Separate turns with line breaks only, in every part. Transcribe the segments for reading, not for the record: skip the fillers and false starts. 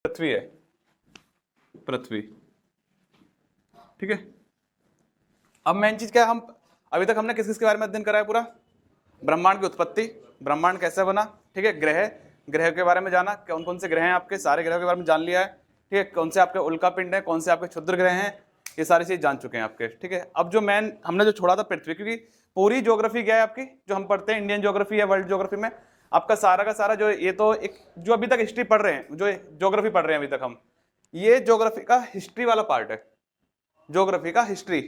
पृथ्वी है, पृथ्वी। ठीक है, अब मेन चीज क्या है, हम अभी तक हमने किस किस के बारे में अध्ययन करा है पूरा? ब्रह्मांड की उत्पत्ति, ब्रह्मांड कैसे बना, ठीक है, ग्रह, ग्रह के बारे में जाना, कौन कौन से ग्रह हैं आपके, सारे ग्रहों के बारे में जान लिया है, ठीक है, कौन से आपके उल्का पिंड है, कौन से आपके क्षुद्र ग्रह हैं, ये सारी चीज जान चुके हैं आपके। ठीक है, अब जो मेन हमने जो छोड़ा था पृथ्वी, क्योंकि पूरी ज्योग्राफी क्या है आपकी जो हम पढ़ते हैं, इंडियन ज्योग्राफी या वर्ल्ड ज्योग्राफी में आपका सारा का सारा जो ये तो एक जो अभी तक हिस्ट्री पढ़ रहे हैं, जो ज्योग्राफी पढ़ रहे हैं अभी तक हम, ये ज्योग्राफी का हिस्ट्री वाला पार्ट है। ज्योग्राफी का हिस्ट्री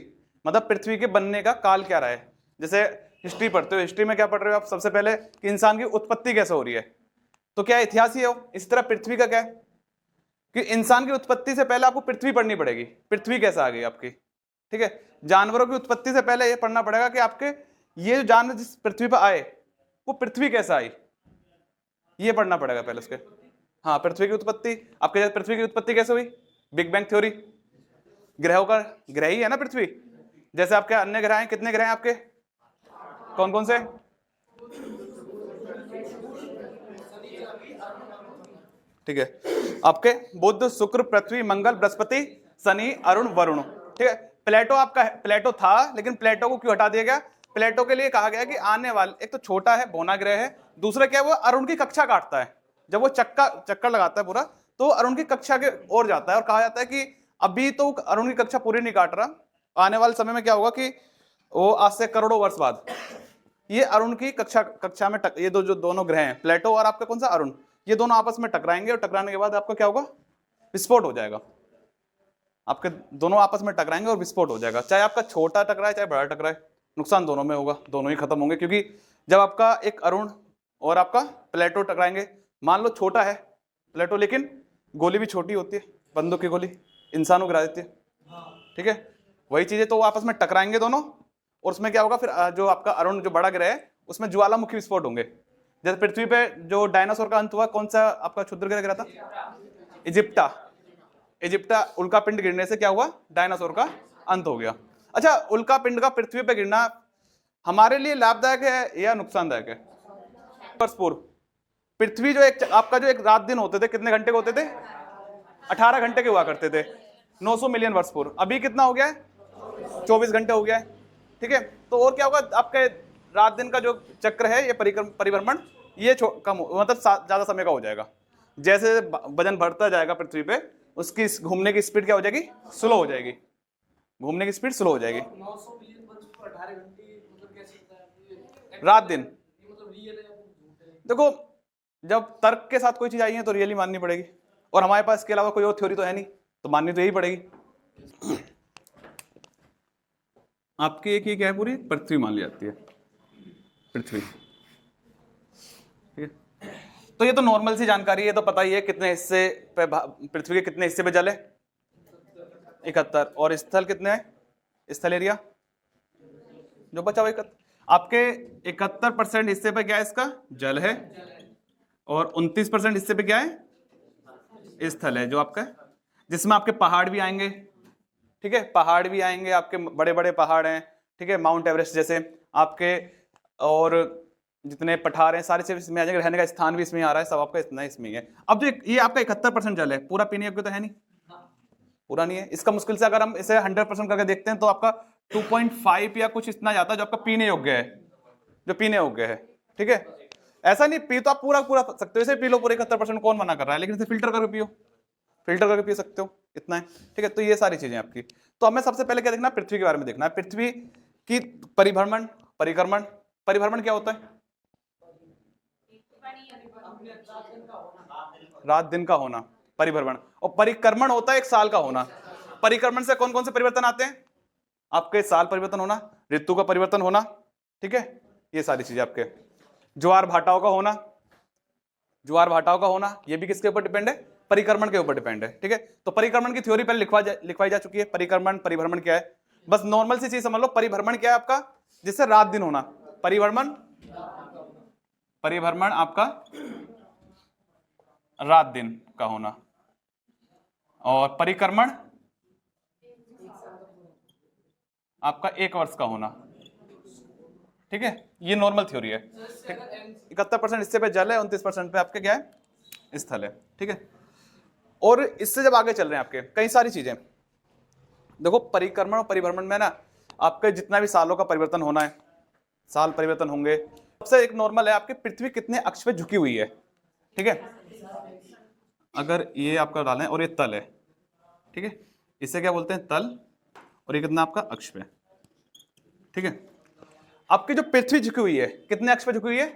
मतलब पृथ्वी के बनने का काल क्या रहा है। जैसे हिस्ट्री पढ़ते हो, हिस्ट्री में क्या पढ़ रहे हो आप? सबसे पहले कि इंसान की उत्पत्ति कैसे हो रही है, तो क्या इतिहास ही हो। इस तरह पृथ्वी का क्या है कि इंसान की उत्पत्ति से पहले आपको पृथ्वी पढ़नी पड़ेगी, पृथ्वी कैसे आ गई आपकी। ठीक है, जानवरों की उत्पत्ति से पहले ये पढ़ना पड़ेगा कि आपके ये जो जानवर जिस पृथ्वी पर आए वो पृथ्वी कैसे आई, ये पढ़ना पड़ेगा पहले उसके। हाँ, पृथ्वी की उत्पत्ति, आपके पृथ्वी की उत्पत्ति कैसे हुई, बिग बैंग थ्योरी, ग्रहों का ग्रह ही है ना पृथ्वी। जैसे आपके अन्य ग्रह हैं, कितने ग्रह हैं आपके, कौन कौन से? ठीक है, आपके बुध, शुक्र, पृथ्वी, मंगल, बृहस्पति, शनि, अरुण, वरुण। ठीक है, प्लेटो आपका प्लेटो था, लेकिन प्लेटो को क्यों हटा दिया गया? प्लेटो के लिए कहा गया कि आने वाले, एक तो छोटा है, बौना ग्रह है, दूसरा क्या है वो अरुण की कक्षा काटता है। जब वो चक्कर लगाता है पूरा तो अरुण की कक्षा के ओर जाता है, और कहा जाता है कि अभी तो अरुण की कक्षा पूरी नहीं काट रहा, आने वाले समय में क्या होगा कि वो आज से करोड़ों वर्ष बाद ये अरुण की कक्षा में ये जो दोनों ग्रह हैं, प्लेटो और आपका कौन सा अरुण, ये दोनों आपस में टकराएंगे, और टकराने के बाद आपका क्या होगा, विस्फोट हो जाएगा। आपके दोनों आपस में टकराएंगे और विस्फोट हो जाएगा, चाहे आपका छोटा टकराए चाहे बड़ा टकराए, नुकसान दोनों में होगा, दोनों ही खत्म होंगे। क्योंकि जब आपका एक अरुण और आपका प्लेटो टकराएंगे, मान लो छोटा है प्लेटो, लेकिन गोली भी छोटी होती है, बंदूक की गोली इंसानों गिरा देती है। ठीक है, वही चीजें, तो वो आपस में टकराएंगे दोनों, और उसमें क्या होगा फिर, जो आपका अरुण जो बड़ा ग्रह है उसमें ज्वालामुखी विस्फोट होंगे। जैसे पृथ्वी पे जो डायनासोर का अंत हुआ, कौन सा आपका क्षुद्र ग्रह गिरा था? इजिप्टा। इजिप्टा उल्का पिंड गिरने से क्या हुआ, डायनासोर का अंत हो गया। अच्छा, उल्का पिंड का पृथ्वी पे गिरना हमारे लिए लाभदायक है या नुकसानदायक है? वर्ष पूर्व पृथ्वी जो एक आपका जो एक रात दिन होते थे, कितने घंटे के होते थे? 18 घंटे के हुआ करते थे, 900 मिलियन वर्ष पूर्व। अभी कितना हो गया है? 24 घंटे हो गया है। ठीक है, तो और क्या होगा, आपके रात दिन का जो चक्र है, ये परिभ्रमण, ये कम मतलब ज्यादा समय का हो जाएगा। जैसे वजन बढ़ता जाएगा पृथ्वी पे, उसकी घूमने की स्पीड क्या हो जाएगी, स्लो हो जाएगी, घूमने की स्पीड स्लो हो जाएगी।
900 मिलियन वर्ष पर 18 घंटे मतलब कैसे होता है?
रात दिन
मतलब रियल है या झूठ है?
देखो, जब तर्क के साथ कोई चीज आई है तो रियली माननी पड़ेगी, और हमारे पास इसके अलावा कोई और थ्योरी तो है नहीं, तो माननी तो यही पड़ेगी। आपकी एक ही क्या है, पूरी पृथ्वी मान ली जाती है, पृथ्वी। ठीक है, तो ये तो नॉर्मल सी जानकारी है, तो पता ही है कितने हिस्से पे पृथ्वी के कितने हिस्से पे जल है, 71, और स्थल कितने हैं, स्थल एरिया जो बचा हुआ 71, आपके 71% हिस्से पे क्या है, इसका जल है, और 29% हिस्से पे क्या है, स्थल है जो आपका, जिसमें आपके पहाड़ भी आएंगे। ठीक है, पहाड़ भी आएंगे, आपके बड़े बड़े पहाड़ हैं, ठीक है, माउंट एवरेस्ट जैसे आपके, और जितने पठार हैं सारे इसमें आ जाएंगे, रहने का स्थान भी इसमें आ रहा है, सब आपका इतना इसमें है। अब जो ये आपका 71% जल है, पूरा पीने योग्य तो है नहीं, पूरा नहीं है। इसका मुश्किल से अगर हम इसे 100% करके देखते हैं तो आपका 2.5 या कुछ इतना जाता है जो आपका पीने योग्य है, जो पीने योग्य है। ठीक है, ऐसा नहीं पी तो आप पूरा पूरा सकते हो, इसे पी लो पूरे 71%, कौन मना कर रहा है, लेकिन इसे फिल्टर करके पियो, फिल्टर करके पी सकते हो, इतना है। ठीक है, तो ये सारी चीजें आपकी। तो हमें सबसे पहले क्या देखना है, पृथ्वी के बारे में देखना है, पृथ्वी की परिभ्रमण, परिक्रमण। परिभ्रमण क्या होता है? रात दिन का होना, परिभ्रमण। और परिक्रमण होता है एक साल का होना। परिक्रमण से कौन कौन से परिवर्तन आते हैं आपके? साल परिवर्तन होना, ऋतु का परिवर्तन होना, ठीक है, ये सारी चीजें आपके। ज्वार भाटाओं का होना, ज्वार भाटाओं का होना, ये भी किसके ऊपर डिपेंड है? परिक्रमण के ऊपर डिपेंड है। ठीक है, तो परिक्रमण की थ्योरी पहले लिखवाई जा चुकी है। परिक्रमण, परिभ्रमण क्या है, बस नॉर्मल सी चीज समझ लो। परिभ्रमण क्या है आपका? जिससे रात दिन होना, परिभ्रमण, परिभ्रमण आपका रात दिन का होना, और परिक्रमण आपका 1 वर्ष का होना। ठीक है, ये नॉर्मल थ्योरी है। 71% हिस्से पे जल है, 29% पे आपके क्या है? स्थल है। ठीक है, और इससे जब आगे चल रहे हैं आपके कई सारी चीजें, देखो परिक्रमण और परिभ्रमण में ना आपके जितना भी सालों का परिवर्तन होना है, साल परिवर्तन होंगे। सबसे एक नॉर्मल है आपकी पृथ्वी कितने अक्ष पे झुकी हुई है, ठीक है। अगर ये आपका डालें और ये तल है, ठीक है, इसे क्या बोलते हैं तल, और ये कितना आपका अक्ष पे, ठीक है। आपकी जो पृथ्वी झुकी हुई है कितने अक्ष पे झुकी हुई है,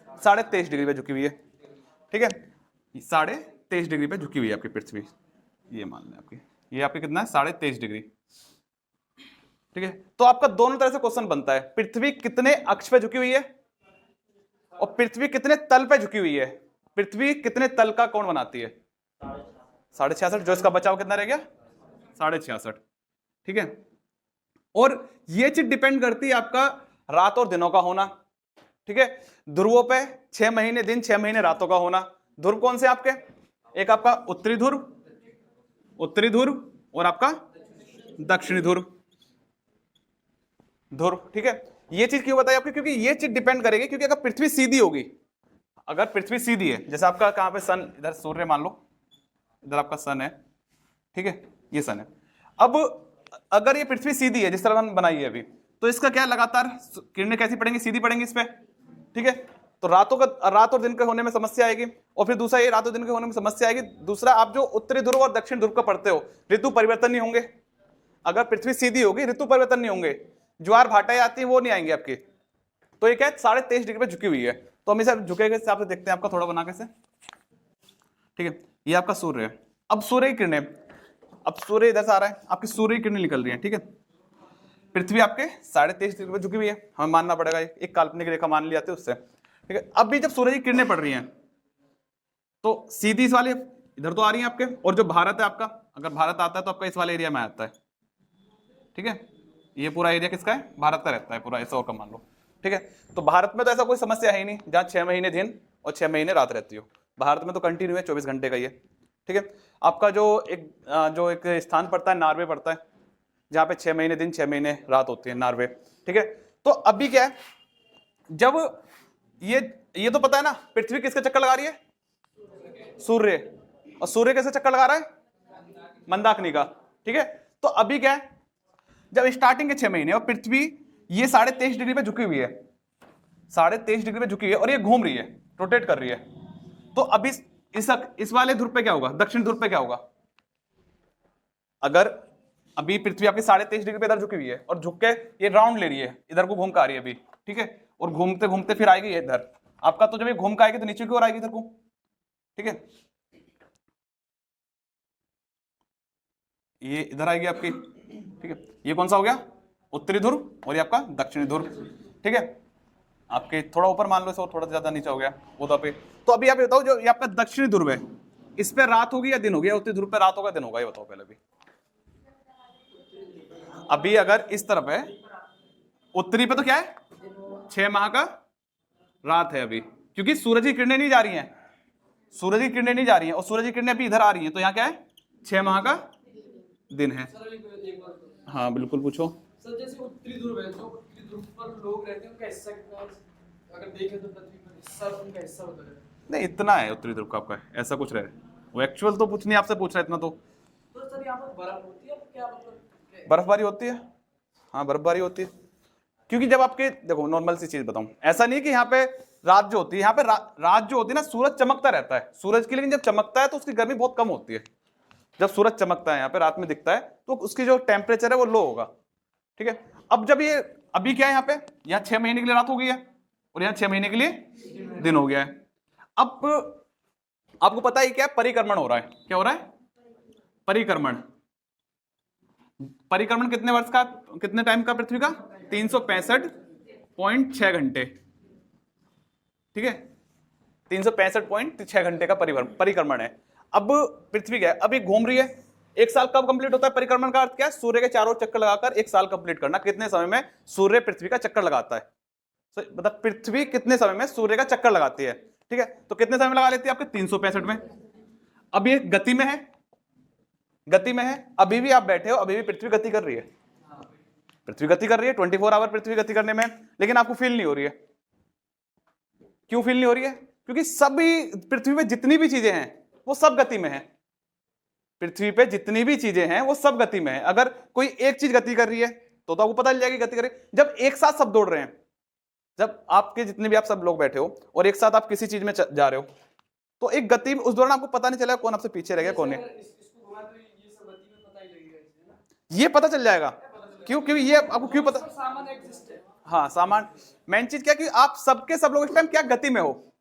23.5 डिग्री पे झुकी हुई है, ठीक है। 23.5 डिग्री पे झुकी हुई है आपकी पृथ्वी, ये मान लें आपकी, ये आपकी कितना है 23.5 डिग्री, ठीक है। तो आपका दोनों तरह से क्वेश्चन बनता है, पृथ्वी कितने अक्ष पे झुकी हुई है और पृथ्वी कितने तल पे झुकी हुई है। पृथ्वी कितने तल का कोण बनाती है, 66.5, जो इसका बचाव कितना रह गया 66.5, ठीक है। और ये चीज डिपेंड करती है आपका रात और दिनों का होना, ठीक है। ध्रुवों पे 6 महीने दिन 6 महीने रातों का होना। ध्रुव कौन से आपके, एक आपका उत्तरी ध्रुव और आपका दक्षिणी ध्रुव, ठीक है। ये चीज क्यों बताई आपको, क्योंकि ये चीज डिपेंड करेगी, क्योंकि अगर पृथ्वी सीधी होगी, अगर पृथ्वी सीधी है, जैसे आपका कहां पे सन, इधर सूर्य मान लो, इधर आपका सन है, ठीक है, ये सन है। अब अगर ये पृथ्वी सीधी है जिस तरह हमने बनाई है अभी, तो इसका क्या लगातार किरणें कैसी पड़ेंगी, सीधी पड़ेंगी इस पे, ठीक है। तो रात और दिन के होने में समस्या आएगी, और फिर दूसरा ये रात और दिन के होने में समस्या आएगी। दूसरा, आप जो उत्तरी ध्रुव और दक्षिण ध्रुव का पढ़ते हो, ऋतु परिवर्तन नहीं होंगे। अगर पृथ्वी सीधी होगी ऋतु परिवर्तन नहीं होंगे, ज्वार भाटाएं आती है वो नहीं आएंगे आपकी। तो ये क्या है 23.5 डिग्री पे झुकी हुई है, तो हम इसे झुके के हिसाब से देखते हैं आपका थोड़ा बना के से, ठीक है। ये आपका सूर्य है। अब सूर्य की किरणें, अब सूर्य इधर से आ रहा है, आपकी सूर्य की किरणें निकल रही हैं, ठीक है। पृथ्वी आपके 23.5 डिग्री पे झुकी हुई है, हमें मानना पड़ेगा, एक काल्पनिक रेखा मान ली जाती है उससे, ठीक है। अब भी जब सूर्य की किरणें पड़ रही हैं तो सीधी इस वाले इधर तो आ रही है आपके, और जो भारत है आपका, अगर भारत आता है तो आपका इस वाले एरिया में आता है, ठीक है। ये पूरा एरिया किसका है, भारत का रहता है पूरा, ऐसा और मान लो, ठीक है। तो भारत में तो ऐसा कोई समस्या है ही नहीं, जहां 6 महीने दिन और 6 महीने रात रहती हो। भारत में तो कंटिन्यू है, 24 घंटे का ये, ठीक है। आपका जो एक स्थान पड़ता है, नार्वे पड़ता है, जहां पे 6 महीने दिन 6 महीने रात होती है, नार्वे, ठीक है। तो अभी क्या है, जब ये तो पता है ना पृथ्वी किसका चक्कर लगा रही है, सूर्य, और सूर्य कैसे चक्कर लगा रहा है, मंदाकिनी का, ठीक है। तो अभी क्या है, जब स्टार्टिंग के 6 महीने और पृथ्वी ये 23.5 डिग्री पे झुकी हुई है, 23.5 डिग्री पे झुकी हुई है, और ये घूम रही है, रोटेट कर रही है। तो अभी इस वाले ध्रुव पे क्या होगा, दक्षिण ध्रुव पे क्या होगा, अगर अभी पृथ्वी आपकी 23.5 डिग्री पे इधर झुकी हुई है और झुक के ये राउंड ले रही है, इधर को घूम के आ रही है अभी, ठीक है, और घूमते घूमते फिर आएगी ये इधर आपका, तो जब ये घूम के आएगी तो नीचे की ओर आएगी इधर को, ठीक है। ये इधर आएगी आपकी, ठीक है। ये कौन सा हो गया, उत्तरी ध्रुव, और ये आपका दक्षिणी ध्रुव, ठीक है। आपके थोड़ा ऊपर मान लो इसे, और थोड़ा ज्यादा नीचे हो गया वो तो अभी आप बताओ, जो ये आपका दक्षिणी ध्रुव है, इस पे रात होगी या दिन होगी, या उत्तरी ध्रुव पे रात होगा दिन होगा, ये बताओ पहले। अभी अगर इस तरफ है उत्तरी पे तो क्या है 6 माह का रात है अभी, क्योंकि सूरज की किरणें नहीं जा रही हैं, सूरज की किरणें नहीं जा रही हैं, और सूरज की किरणें अभी इधर आ रही हैं, तो यहाँ क्या है 6 माह का दिन है। हाँ बिल्कुल पूछो।
सर जैसे उत्तरी ध्रुव है, जो उत्तरी ध्रुव पर लोग रहते हैं उनका हिस्सा कितना है? अगर देखें तो पृथ्वी पर हिस्सा, उनका हिस्सा बता रहे हैं।
नहीं इतना है उत्तरी ध्रुव का आपका, ऐसा कुछ रहे, वो एक्चुअल तो कुछ नहीं आपसे पूछ रहा है इतना तो।
सर यहाँ पर बर्फ होती है, क्या मतलब
बर्फबारी होती है, हाँ बर्फबारी होती है, क्योंकि जब आपके देखो नॉर्मल सी चीज बताऊं, ऐसा नहीं कि यहाँ पे रात जो होती है, यहाँ पे रात जो होती है ना, सूरज चमकता रहता है सूरज की, लेकिन जब चमकता है तो उसकी गर्मी बहुत कम होती है। जब सूरज चमकता है यहाँ पे रात में दिखता है, तो उसकी जो टेम्परेचर है वो लो होगा, ठीक है। अब जब ये अभी क्या है, यहाँ पे यहाँ 6 महीने के लिए रात हो गई है, और यहाँ 6 महीने के लिए दिन हो गया है। अब आपको पता है क्या, परिक्रमण हो रहा है, क्या हो रहा है, परिक्रमण। परिक्रमण कितने वर्ष का, कितने टाइम का पृथ्वी का, 365.6 घंटे, ठीक है, 365.6 घंटे का परिक्रमण है। अब पृथ्वी क्या है, अभी घूम रही है, एक साल कब कंप्लीट होता है परिक्रमण का अर्थ क्या है, सूर्य के चारों चक्कर लगाकर एक साल कंप्लीट करना। कितने समय में सूर्य पृथ्वी का चक्कर लगाता है, मतलब पृथ्वी कितने समय में सूर्य का चक्कर लगाती है, ठीक है। तो कितने समय में लगा लेती है आपके 365 में। अब ये गति में है, गति में है, अभी भी आप बैठे हो, अभी भी पृथ्वी गति कर रही है, पृथ्वी गति कर रही है 24 आवर पृथ्वी गति करने में, लेकिन आपको फील नहीं हो रही है। क्यों फील नहीं हो रही है, क्योंकि सभी पृथ्वी में जितनी भी चीजें हैं वो सब गति में है, पृथ्वी पे जितनी भी चीजें हैं वो सब गति में है। अगर कोई एक चीज गति कर रही है तो आपको पता चल जाएगी गति कर रही है। जब एक साथ सब दौड़ रहे हैं, जब आपके जितने भी आप सब लोग बैठे हो और एक साथ आप किसी चीज में जा रहे हो, तो एक गति में उस दौरान आपको पता नहीं चलेगा कौन आपसे पीछे रह गया कौन नहीं।
इसको घुमा तो ये सब गति में पता ही लगेगा इससे ना।
ये पता चल जाएगा। क्यों? क्योंकि ये आपको क्यों पता?
सब सामान एग्जिस्ट है।
हाँ, सामान मेन चीज क्या कि आप सबके सब लोग इस टाइम क्या गति में हो,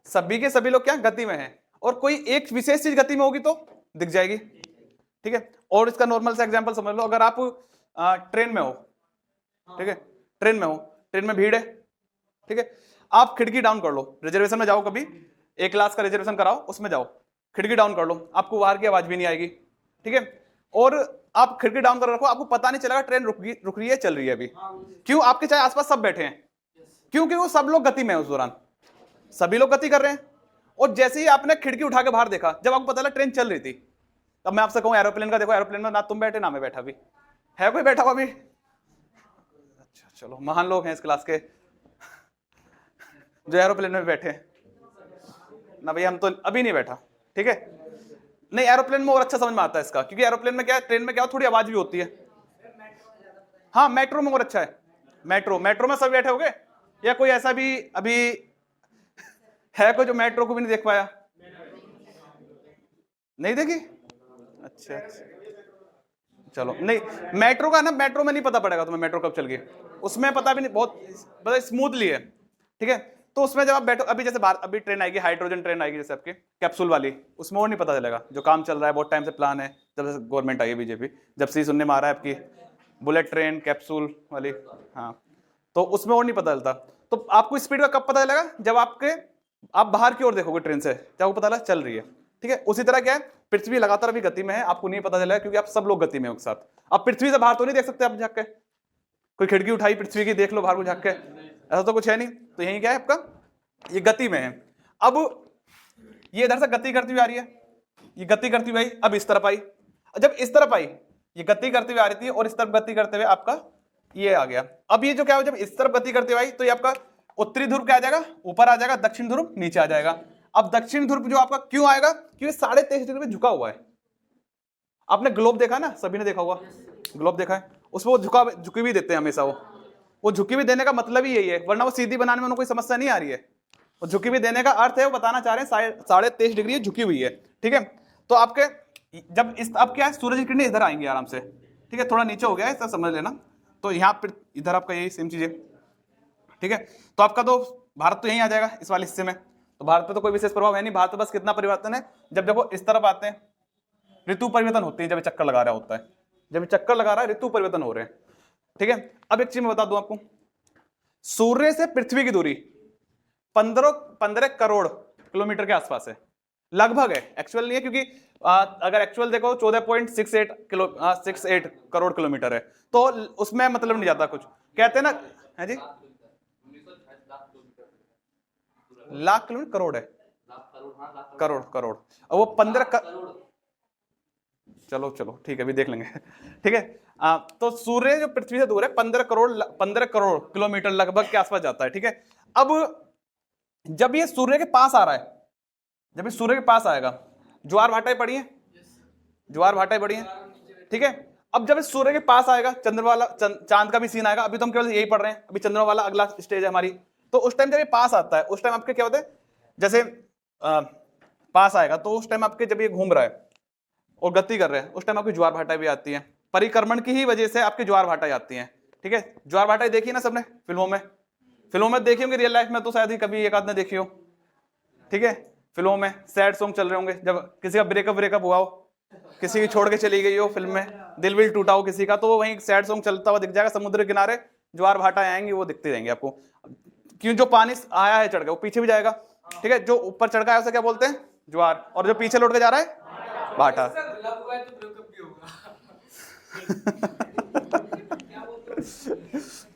सभी के सभी लोग क्या गति में हैं, और कोई एक विशेष चीज गति में होगी तो दिख जाएगी। ठीक है, और इसका नॉर्मल सा एग्जांपल समझ लो। अगर आप ट्रेन में हो, ठीक है, ट्रेन में हो, ट्रेन में भीड़ है, ठीक है, आप खिड़की डाउन कर लो, रिजर्वेशन में जाओ, कभी एक क्लास का रिजर्वेशन कराओ, उसमें जाओ, खिड़की डाउन कर लो, आपको बाहर की आवाज भी नहीं आएगी। ठीक है, और आप खिड़की डाउन कर रखो, आपको पता नहीं चलेगा ट्रेन रुक रही है चल रही है अभी। क्यों? आपके चाहे आसपास सब बैठे हैं, क्योंकि वो सब लोग गति में है उस दौरान, सभी लोग गति कर रहे हैं। और जैसे ही आपने खिड़की उठा के बाहर देखा, जब आपको पता लगा ट्रेन चल रही थी, तब मैं आपसे कहूं एरोप्लेन का देखो, एरोप्लेन में ना तुम बैठे ना मैं बैठा, भी है कोई बैठा हुआ अभी? अच्छा चलो, महान लोग हैं इस क्लास के जो एरोप्लेन में बैठे हैं ना। भैया हम तो अभी नहीं बैठा। ठीक है, नहीं एरोप्लेन में और अच्छा समझ में आता है इसका, क्योंकि एरोप्लेन में क्या है, ट्रेन में क्या थोड़ी आवाज भी होती है। हाँ, मेट्रो में और अच्छा है। मेट्रो में सब बैठे होगे, या कोई ऐसा भी अभी है कोई जो मेट्रो को भी नहीं देख पाया? नहीं देखी? अच्छा, चलो, नहीं मेट्रो का ना, मेट्रो में नहीं पता पड़ेगा तुम्हें मेट्रो कब चल गई, उसमें पता भी नहीं, बहुत स्मूथली है। ठीक है, तो उसमें जब आप बैठो, अभी जैसे अभी ट्रेन आएगी, हाइड्रोजन ट्रेन आएगी जैसे आपकी कैप्सूल वाली, उसमें और नहीं पता चलेगा। जो काम चल रहा है बहुत टाइम से प्लान है, जब से गवर्नमेंट आई है बीजेपी, जब से ही सुनने में आ रहा है आपकी बुलेट ट्रेन कैप्सूल वाली, हाँ, तो उसमें और नहीं पता चलता। तो आपको स्पीड का कब पता चलेगा? जब आप बाहर की ओर देखोगे ट्रेन से, जब आपको पता चल रही है। ठीक है, उसी तरह क्या है, पृथ्वी लगातार अभी गति में है, आपको नहीं पता चलेगा क्योंकि आप सब लोग गति में हो एक साथ। अब पृथ्वी से बाहर तो नहीं देख सकते आप झांक के, कोई खिड़की उठाई पृथ्वी की, देख लो बाहर को झांक के, ऐसा तो कुछ है नहीं। तो यही क्या है आपका, ये गति में है। अब ये इधर से गति करती हुई आ रही है, ये गति करती हुई आई, अब इस तरफ आई, जब इस तरफ आई, ये गति करती हुई आ रही थी, और इस तरफ गति करते हुए आपका ये आ गया। अब ये जो क्या हो, जब इस तरफ गति करते हुए आई, तो ये आपका उत्तरी ध्रुव क्या आ जाएगा, ऊपर आ जाएगा, दक्षिण ध्रुव नीचे आ जाएगा। अब दक्षिण ध्रुव जो आपका क्यों आएगा, क्योंकि 23.5 डिग्री पे झुका हुआ है। आपने ग्लोब देखा ना, सभी ने देखा होगा, ग्लोब देखा है, उसमें वो झुकी भी देते हैं हमेशा। वो झुकी भी देने का मतलब ही यही है, वरना वो सीधी बनाने में उन्हें कोई समस्या नहीं आ रही है। वो झुकी भी देने का अर्थ है, वो बताना चाह रहे हैं 23.5 डिग्री झुकी हुई है। ठीक है, तो आपके जब इस, अब क्या है, सूरज की किरणें इधर आएंगी आराम से। ठीक है, थोड़ा नीचे हो गया है, इतना समझ लेना। तो यहाँ पर इधर आपका यही सेम चीज है। ठीक है, तो आपका तो भारत तो यहीं आ जाएगा इस वाले हिस्से में, तो भारत पे तो कोई विशेष प्रभाव है नहीं। भारत में बस कितना परिवर्तन है, जब देखो इस तरफ आते हैं ऋतु परिवर्तन होती है, जब चक्कर लगा रहा होता है, जब चक्कर लगा रहा है ऋतु परिवर्तन हो रहे हैं। ठीक है, अब एक चीज मैं बता दूं आपको, सूर्य से पृथ्वी की दूरी 15 करोड़ किलोमीटर के आसपास है, लगभग है, एक्चुअल नहीं है, क्योंकि अगर एक्चुअल देखो 14.68 करोड़ किलोमीटर है, तो उसमें मतलब नहीं जाता कुछ, कहते हैं ना, है जी, लाख किलोमीटर, करोड़ है, करोड़, और वो 15 चलो ठीक है, अभी देख लेंगे। ठीक है, तो सूर्य जो पृथ्वी से दूर है 15 करोड़ किलोमीटर लगभग के आसपास जाता है। ठीक है, अब जब ये सूर्य के पास आ रहा है, जब ये सूर्य के पास आएगा, ज्वार भाटाएं पड़ी हैं, ज्वार भाटाएं पड़ी हैं। ठीक है, अब जब इस सूर्य के पास आएगा, चंद्रमा वाला चांद का भी सीन आएगा। अभी तो हम केवल यही पढ़ रहे हैं, अभी चंद्रमा वाला अगला स्टेज है हमारी। तो उस टाइम जब ये पास आता है, उस टाइम आपके क्या होते हैं, जैसे पास आएगा तो उस टाइम आपके जब ये घूम रहा है और गति कर रहे हैं, उस टाइम आपकी ज्वार भाटाएं भी आती हैं, परिक्रमण की ही वजह से आपकी ज्वार भाटाएं आती हैं। ठीक है, ज्वार भाटाएं देखी ना सबने फिल्मों में देखी होंगी, रियल लाइफ में तो शायद ही कभी एक आध ने देखी हो। ठीक है, फिल्मों में सैड सॉन्ग चल रहे होंगे, जब किसी का ब्रेकअप हुआ हो, किसी की छोड़ के चली गई हो, फिल्म में दिल विल टूटा हो किसी का, तो वहीं सैड सॉन्ग चलता हुआ दिख जाएगा, समुद्र के किनारे ज्वार भाटाएं आएंगी, वो दिखती रहेंगी आपको। क्यों, जो पानी आया है चढ़ के वो पीछे भी जाएगा। ठीक है, जो ऊपर चढ़ का है उसे क्या बोलते हैं, ज्वार, और जो पीछे लौट के जा रहा है, भाटा।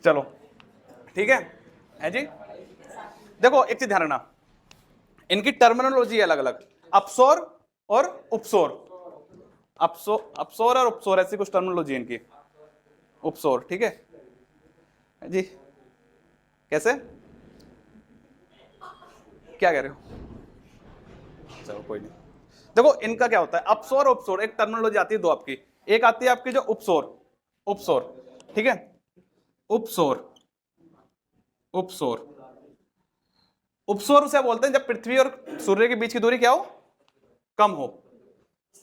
चलो ठीक है जी। देखो एक चीज ध्यान रखना, इनकी टर्मिनोलॉजी अलग अलग, अपसोर और उपसोर, अपसोर और उपसोर, ऐसी कुछ टर्मिनोलॉजी इनकी, उपसोर। ठीक है जी, कैसे, क्या कह रहे हो? चलो कोई नहीं, देखो इनका क्या होता है, अपसोर उपसोर, एक टर्मिनोलॉजी आती है दो आपकी, एक आती है आपकी जो उपसोर, उपसोर, ठीक है, उपसोर, उपसोर, उपसोर उसे बोलते हैं जब पृथ्वी और सूर्य के बीच की दूरी क्या हो, कम हो,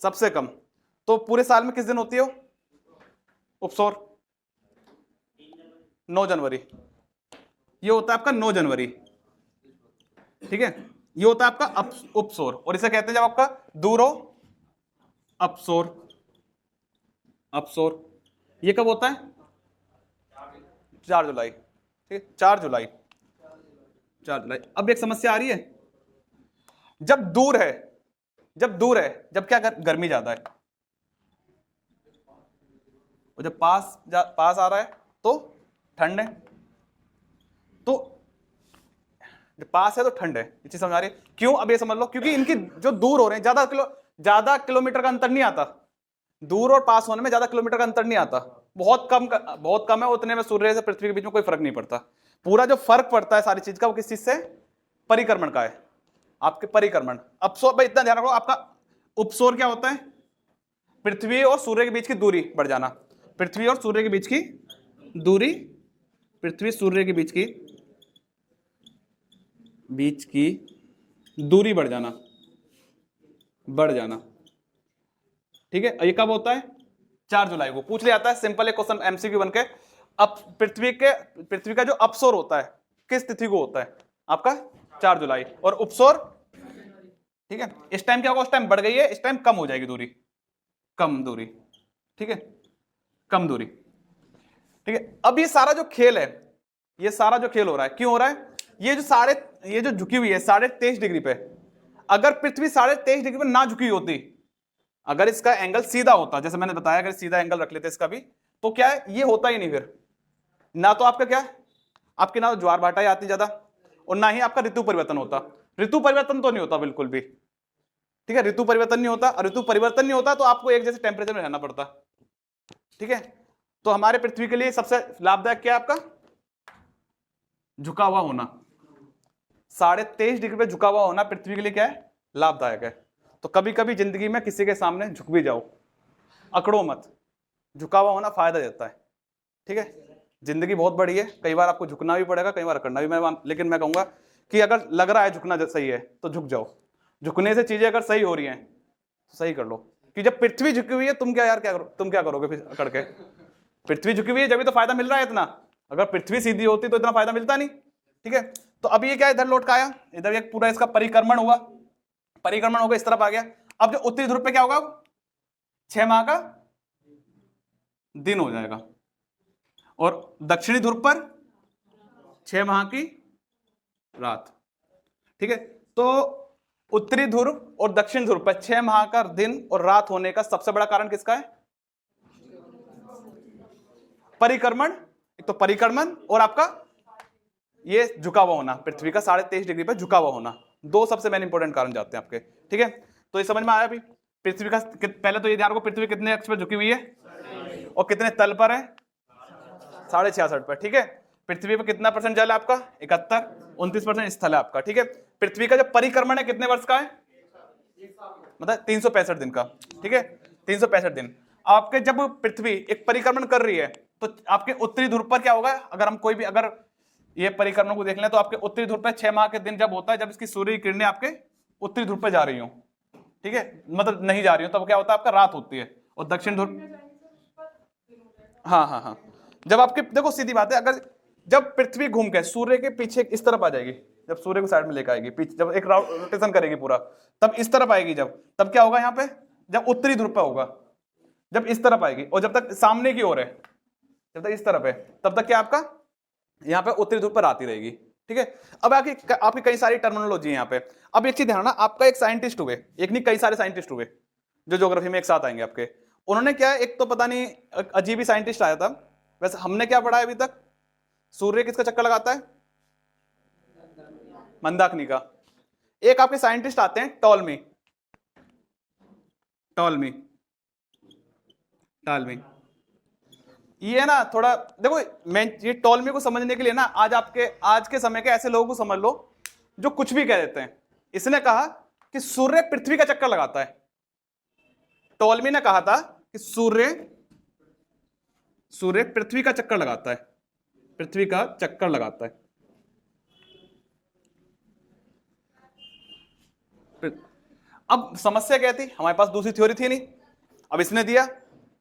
सबसे कम। तो पूरे साल में किस दिन होती है उपसोर? 9 जनवरी, ये होता है आपका 9 जनवरी, ठीक है, ये होता है आपका उपसोर, और इसे कहते हैं जब आपका दूर हो अपसोर, अपसोर। ये कब होता है? 4 जुलाई, ठीक है, 4 जुलाई, 4 जुलाई। अब एक समस्या आ रही है, जब दूर है, जब दूर है, जब क्या गर्मी ज्यादा है, और जब पास आ रहा है तो ठंड है, तो जब पास है तो ठंड है, ये चीज समझ आ रही है? क्यों? अब ये समझ लो, क्योंकि इनकी जो दूर हो रहे हैं ज्यादा किलोमीटर का अंतर नहीं आता, दूर और पास होने में ज्यादा किलोमीटर का अंतर नहीं आता, बहुत कम है, उतने में सूर्य से पृथ्वी के बीच में कोई फर्क नहीं पड़ता। पूरा जो फर्क पड़ता है सारी चीज का वो किस चीज से? परिक्रमण का है, आपके परिक्रमण। अपसोर भाई इतना ध्यान रखो, आपका उपसोर क्या होता है? पृथ्वी और सूर्य के बीच की दूरी बढ़ जाना, पृथ्वी और सूर्य के बीच की दूरी, पृथ्वी सूर्य के बीच की दूरी बढ़ जाना, ठीक है। ये कब होता है? 4 जुलाई को पूछ लिया जाता है, सिंपल एक क्वेश्चन एमसीक्यू बन के। अब पृथ्वी का जो अपसोर होता है किस तिथि को होता है? आपका 4 जुलाई, और उपसोर, ठीक है, इस टाइम क्या होगा? उस टाइम बढ़ गई है, इस टाइम कम हो जाएगी दूरी, कम दूरी, ठीक है, कम दूरी, ठीक है। अब ये सारा जो खेल है, ये सारा जो खेल हो रहा है, क्यों हो रहा है? ये जो झुकी हुई है 23.5 डिग्री पे, अगर पृथ्वी 23.5 डिग्री पे ना झुकी होती, अगर इसका एंगल सीधा होता, जैसे मैंने बताया, अगर सीधा एंगल रख लेते इसका भी, तो क्या है, ये होता ही नहीं फिर, ना तो आपका क्या, आपकी ना तो ज्वार भाटा ही आती ज्यादा, और ना ही आपका ऋतु परिवर्तन होता। ऋतु परिवर्तन तो नहीं होता बिल्कुल भी, ठीक है, ऋतु परिवर्तन नहीं होता, और ऋतु परिवर्तन नहीं होता तो आपको एक जैसे टेम्परेचर में रहना पड़ता, ठीक है। तो हमारे पृथ्वी के लिए सबसे लाभदायक क्या है? आपका झुका हुआ होना, 23.5 डिग्री पे झुका हुआ होना पृथ्वी के लिए क्या है? लाभदायक है। तो कभी कभी जिंदगी में किसी के सामने झुक भी जाओ, अकड़ो मत, झुका हुआ होना फायदा देता है, ठीक है। जिंदगी बहुत बड़ी है, कई बार आपको झुकना भी पड़ेगा, कई बार अकड़ना भी, लेकिन मैं कहूंगा कि अगर लग रहा है झुकना सही है तो झुक जाओ, झुकने से चीजें अगर सही हो रही हैं तो सही कर लो, कि जब पृथ्वी झुकी हुई है तुम क्या करोगे फिर अकड़ के? पृथ्वी झुकी हुई है जब तो फायदा मिल रहा है इतना, अगर पृथ्वी सीधी होती तो इतना फायदा मिलता नहीं, ठीक है। तो अभी ये क्या इधर लौट का आया, इधर एक पूरा इसका परिक्रमण हुआ, परिक्रमण होकर इस तरफ आ गया। अब जो उत्तरी ध्रुव पे क्या होगा? 6 माह का दिन हो जाएगा, और दक्षिणी ध्रुव पर 6 माह की रात, ठीक है। तो उत्तरी ध्रुव और दक्षिण ध्रुव पर 6 माह का दिन और रात होने का सबसे बड़ा कारण किसका है? परिक्रमण। एक तो परिक्रमण और आपका ये झुका हुआ होना, पृथ्वी का 23.5 डिग्री पर झुका हुआ होना, दो सबसे मेन इंपॉर्टेंट कारण जाते हैं आपके, ठीक है। तो ये समझ में आया अभी? पृथ्वी का पहले तो ये ध्यान रखो, पृथ्वी कितने अक्ष पर झुकी हुई है और कितने तल पर है? 66.5 पर, ठीक है। पृथ्वी पर कितना % जल है आपका? 71, 29% स्थल है आपका, ठीक है। पृथ्वी का जो परिक्रमण है कितने वर्ष का है? मतलब 365 दिन का, ठीक है, 365 दिन। आपके जब पृथ्वी एक परिक्रमण कर रही है तो आपके उत्तरी ध्रुव पर क्या होगा? अगर हम कोई भी अगर ये परिक्रमण को देख लें तो आपके उत्तरी ध्रुव पर 6 माह के दिन जब होता है, जब इसकी सूर्य की किरणें आपके उत्तरी ध्रुव पर जा रही हो, ठीक है, मतलब नहीं जा रही हो, तब क्या होता है? आपका रात होती है। और दक्षिण ध्रुव, हाँ, जब आपके देखो सीधी बात है, अगर जब पृथ्वी घूम के सूर्य के पीछे इस तरफ आ जाएगी, जब सूर्य को साइड में लेकर आएगी, पीछे जब एक रोटेशन करेगी पूरा, तब इस तरफ आएगी, तब क्या होगा यहाँ पे? जब उत्तरी ध्रुव पे होगा, जब इस तरफ आएगी, और जब तक सामने की ओर है, जब तक इस तरफ है, तब तक क्या आपका यहाँ पे उत्तरी ध्रुव पर आती रहेगी, ठीक है। अब आपकी कई सारी टर्मिनोलॉजी है यहाँ पे। अब एक चीज ध्यान रखना, आपका एक साइंटिस्ट हुए, एक नहीं कई सारे साइंटिस्ट हुए जो ज्योग्राफी में एक साथ आएंगे आपके। उन्होंने क्या, एक तो पता नहीं अजीब ही साइंटिस्ट आया था। वैसे हमने क्या पढ़ा है अभी तक? सूर्य किसका चक्कर लगाता है? मंदाकिनी का। एक आपके साइंटिस्ट आते हैं टॉलमी, ये ना थोड़ा देखो, मैं ये टॉलमी को समझने के लिए ना आज के समय के ऐसे लोगों को समझ लो जो कुछ भी कह देते हैं। इसने कहा कि सूर्य पृथ्वी का चक्कर लगाता है, टॉलमी ने कहा था कि सूर्य पृथ्वी का चक्कर लगाता है, पृथ्वी का चक्कर लगाता है। अब समस्या क्या थी, हमारे पास दूसरी थ्योरी थी नहीं, अब इसने दिया,